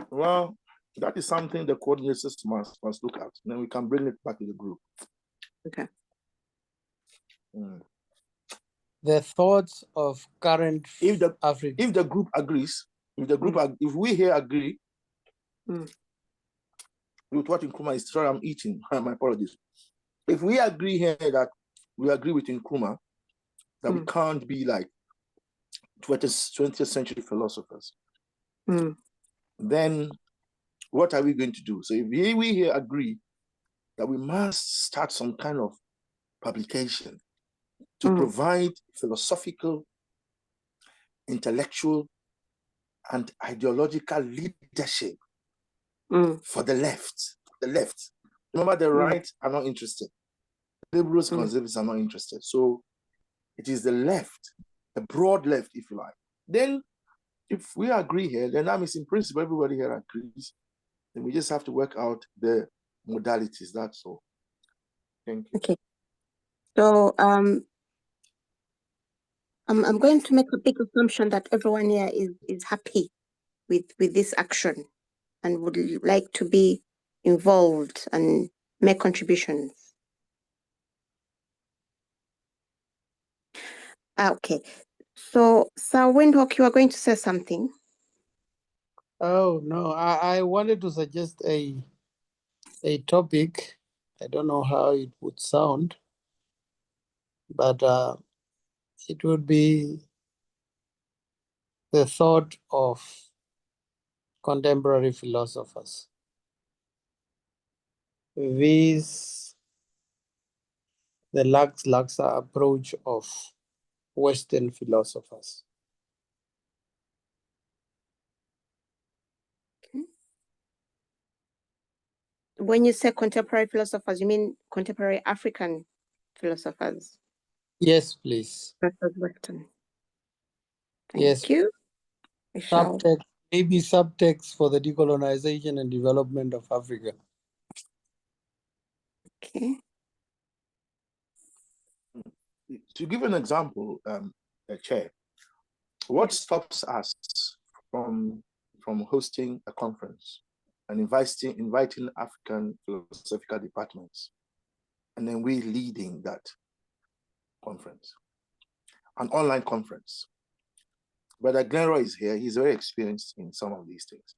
Well, that is something the coordinators must look at. Then we can bring it back to the group. Okay. The thoughts of current Africa. If the group agrees, if we here agree with what Nkrumah is, sorry, I'm eating, my apologies. If we agree here that we agree with Nkrumah that we can't be like 20th century philosophers, then what are we going to do? So if we here agree that we must start some kind of publication to Mm. provide philosophical, intellectual, and ideological leadership Mm. for the left. The left. Remember, the Mm. right are not interested. Liberals, Mm. conservatives are not interested. So it is the left, the broad left, if you like. Then, if we agree here, then that means in principle everybody here agrees. Then we just have to work out the modalities. That's all. Thank you. Okay. So I'm going to make a big assumption that everyone here is happy with this action and would like to be involved and make contributions. Okay. So Sir Windhoek, you are going to say something. Oh no, I wanted to suggest a topic. I don't know how it would sound, but it would be the thought of contemporary philosophers. This the laxa approach of Western philosophers. When you say contemporary philosophers, you mean contemporary African philosophers Yes, please. versus Western. Thank Yes. you. We shall. Subtext, maybe subtext for the decolonization and development of Africa. Okay. To give an example, Chair, what stops us from hosting a conference and inviting African philosophical departments, and then we leading that conference, an online conference? Brother Glenroy is here. He's very experienced in some of these things.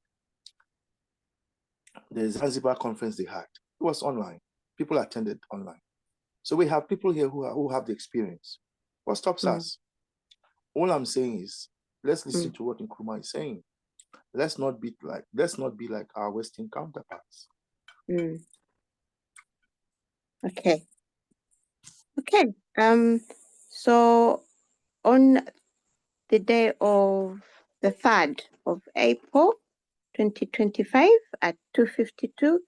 The Zanzibar conference they had, it was online. People attended online. So we have people here who have the experience. What stops us? All I'm saying is, let's listen to what Nkrumah is saying. Let's not be like our Western counterparts. Okay. Okay. So on the day of the 3rd of April, 2025 at 2:52,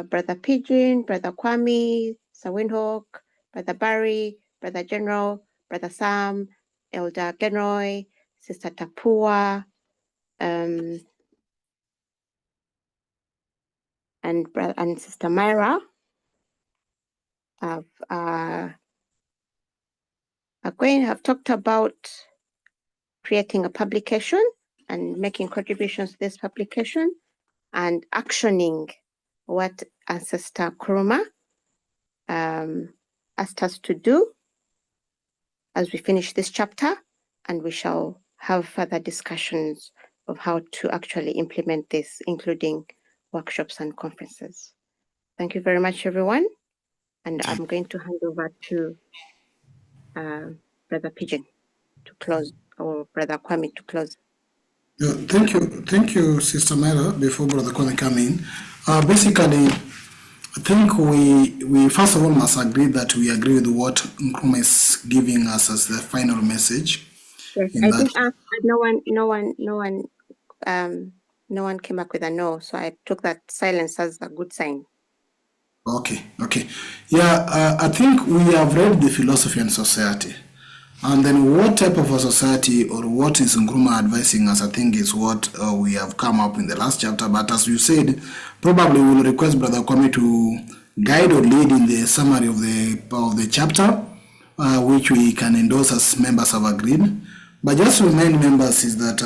Brother Pigeon, Brother Kwame, Sir Windhoek, Brother Barry, Brother General, Brother Sam, Elder Glenroy, Sister Tapua, and Sister Myra have talked about creating a publication and making contributions to this publication and actioning what Ancestor Nkrumah asked us to do as we finish this chapter, and we shall have further discussions of how to actually implement this, including workshops and conferences. Thank you very much, everyone. And I'm going to hand over to Brother Pigeon to close, or Brother Kwame to close. Thank you, Sister Myra. Before Brother Kwame come in, basically, I think we first of all must agree that we agree with what Nkrumah is giving us as the final message. Yes, I did ask, but no one came back with a no, so I took that silence as a good sign. Okay. Yeah, I think we have read the Philosophy and Society. And then what type of a society, or what is Nkrumah advising us, I think is what we have come up in the last chapter. But as you said, probably we will request Brother Kwame to guide or lead in the summary of the chapter, which we can endorse as members have agreed. But just to remind members is that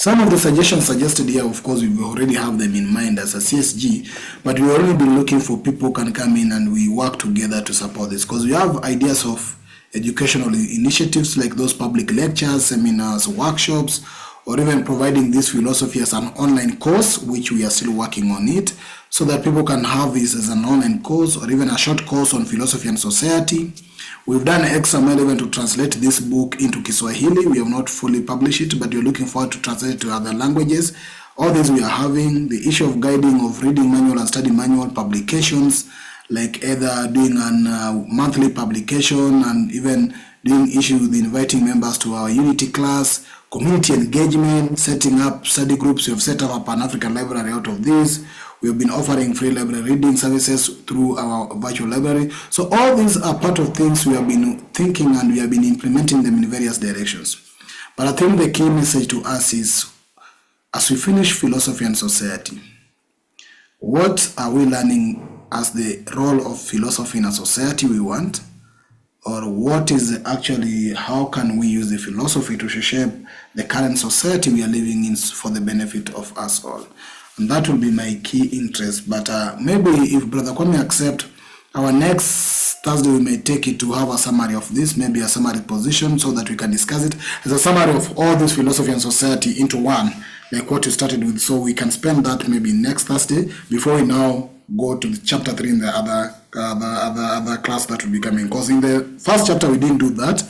some of the suggestions suggested here, of course, we already have them in mind as a CSG, but we already been looking for people who can come in and we work together to support this, because we have ideas of educational initiatives like those public lectures, seminars, workshops, or even providing this philosophy as an online course, which we are still working on it, so that people can have this as an online course or even a short course on philosophy and society. We've done XML even to translate this book into Kiswahili. We have not fully published it, but we're looking forward to translate it to other languages. All these we are having. The issue of guiding of reading manual and study manual publications, like either doing a monthly publication and even doing issue with inviting members to our unity class, community engagement, setting up study groups. We have set up a Pan-African library out of this. We have been offering free library reading services through our virtual library. So all these are part of things we have been thinking, and we have been implementing them in various directions. But I think the key message to us is, as we finish philosophy and society, what are we learning as the role of philosophy in a society we want? Or what is actually, how can we use the philosophy to shape the current society we are living in for the benefit of us all? And that will be my key interest. But maybe if Brother Kwame accept, our next Thursday we may take it to have a summary of this, maybe a summary position, so that we can discuss it as a summary of all this philosophy and society into one, like what you started with. So we can spend that maybe next Thursday before we now go to the chapter 3 in the other class that will be coming. Because in the first chapter we didn't do that,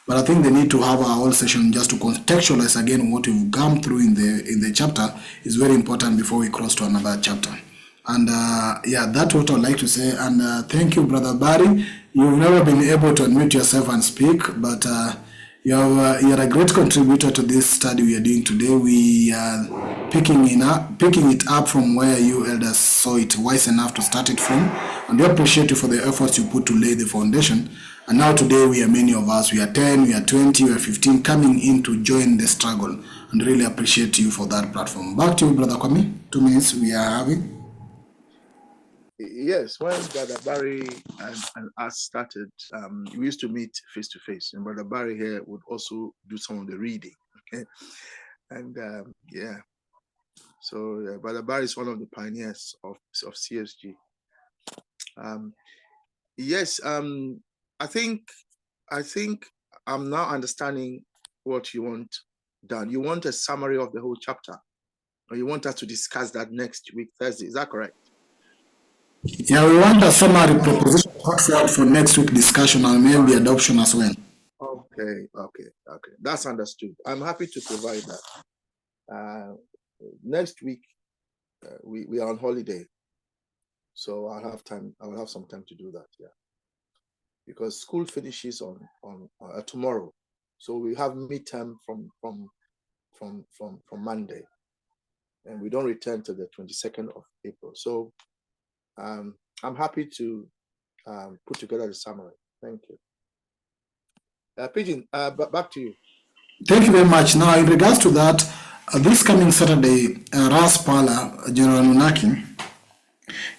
but I think they need to have a whole session just to contextualize again what we've gone through in the chapter is very important before we cross to another chapter. And yeah, that's what I'd like to say. And thank you, Brother Barry. You've never been able to unmute yourself and speak, but you're a great contributor to this study we are doing today. We are picking it up from where you elders saw it wise enough to start it from. And we appreciate you for the efforts you put to lay the foundation. And now today we are many of us, we are 10, we are 20, we are 15 coming in to join the struggle, and really appreciate you for that platform. Back to you, Brother Kwame. 2 minutes we are having. Yes, when Brother Barry and us started, we used to meet face to face, and Brother Barry here would also do some of the reading. Okay, and yeah, so Brother Barry is one of the pioneers of CSG. Yes, I think I'm now understanding what you want done. You want a summary of the whole chapter, or you want us to discuss that next week, Thursday. Is that correct? Yeah, we want a summary proposition for next week discussion and maybe adoption as well. Okay. That's understood. I'm happy to provide that. Next week, we are on holiday, so I'll have time. I will have some time to do that. Yeah, because school finishes on tomorrow, so we have midterm from Monday, and we don't return to the 22nd of April. So I'm happy to put together the summary. Thank you. Pigeon, back to you. Thank you very much. Now, in regards to that, this coming Saturday, Ras Pala, General Nunaki,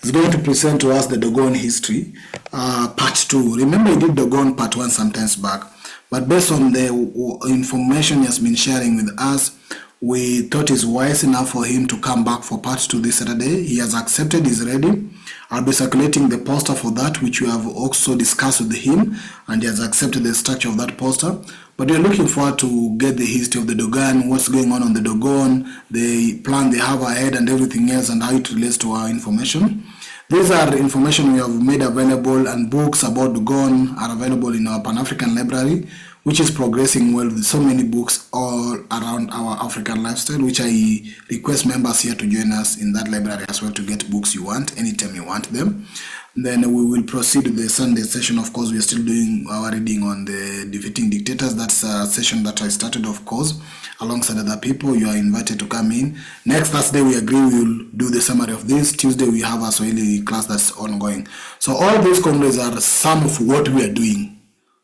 is going to present to us the Dogon history, part 2. Remember, he did Dogon part 1 sometimes back, but based on the information he has been sharing with us, we thought it's wise enough for him to come back for part 2 this Saturday. He has accepted, he's ready. I'll be circulating the poster for that, which we have also discussed with him, and he has accepted the structure of that poster. But we're looking forward to get the history of the Dogon, what's going on the Dogon, the plan they have ahead and everything else, and how it relates to our information. These are information we have made available, and books about Dogon are available in our Pan-African library, which is progressing well with so many books all around our African lifestyle, which I request members here to join us in that library as well to get books you want, anytime you want them. Then we will proceed with the Sunday session. Of course, we are still doing our reading on the Defeating Dictators. That's a session that I started, of course, alongside other people. You are invited to come in. Next Thursday, we agree we will do the summary of this. Tuesday, we have a Swahili class that's ongoing. So all these comrades are some of what we are doing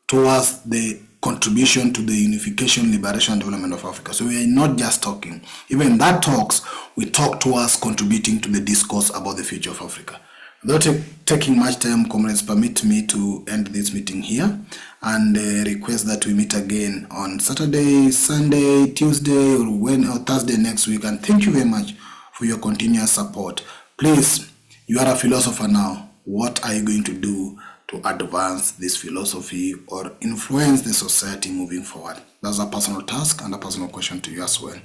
towards the contribution to the unification, liberation, and development of Africa. So we are not just talking. Even in that talks, we talk towards contributing to the discourse about the future of Africa. Without taking much time, comrades, permit me to end this meeting here and request that we meet again on Saturday, Sunday, Tuesday, or Thursday next week. And thank you very much for your continuous support. Please, you are a philosopher now. What are you going to do to advance this philosophy or influence the society moving forward? That's a personal task and a personal question to you as well.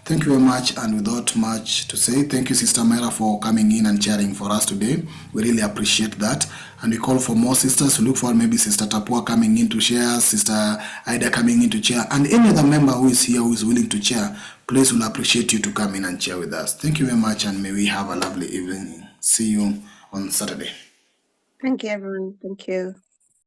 Thank you very much, and without much to say, thank you, Sister Myra, for coming in and sharing for us today. We really appreciate that, and we call for more sisters to look for maybe Sister Tapua coming in to share, Sister Ida coming in to share, and any other member who is here who is willing to share. Please, we'll appreciate you to come in and share with us. Thank you very much, and may we have a lovely evening. See you on Saturday. Thank you, everyone. Thank you.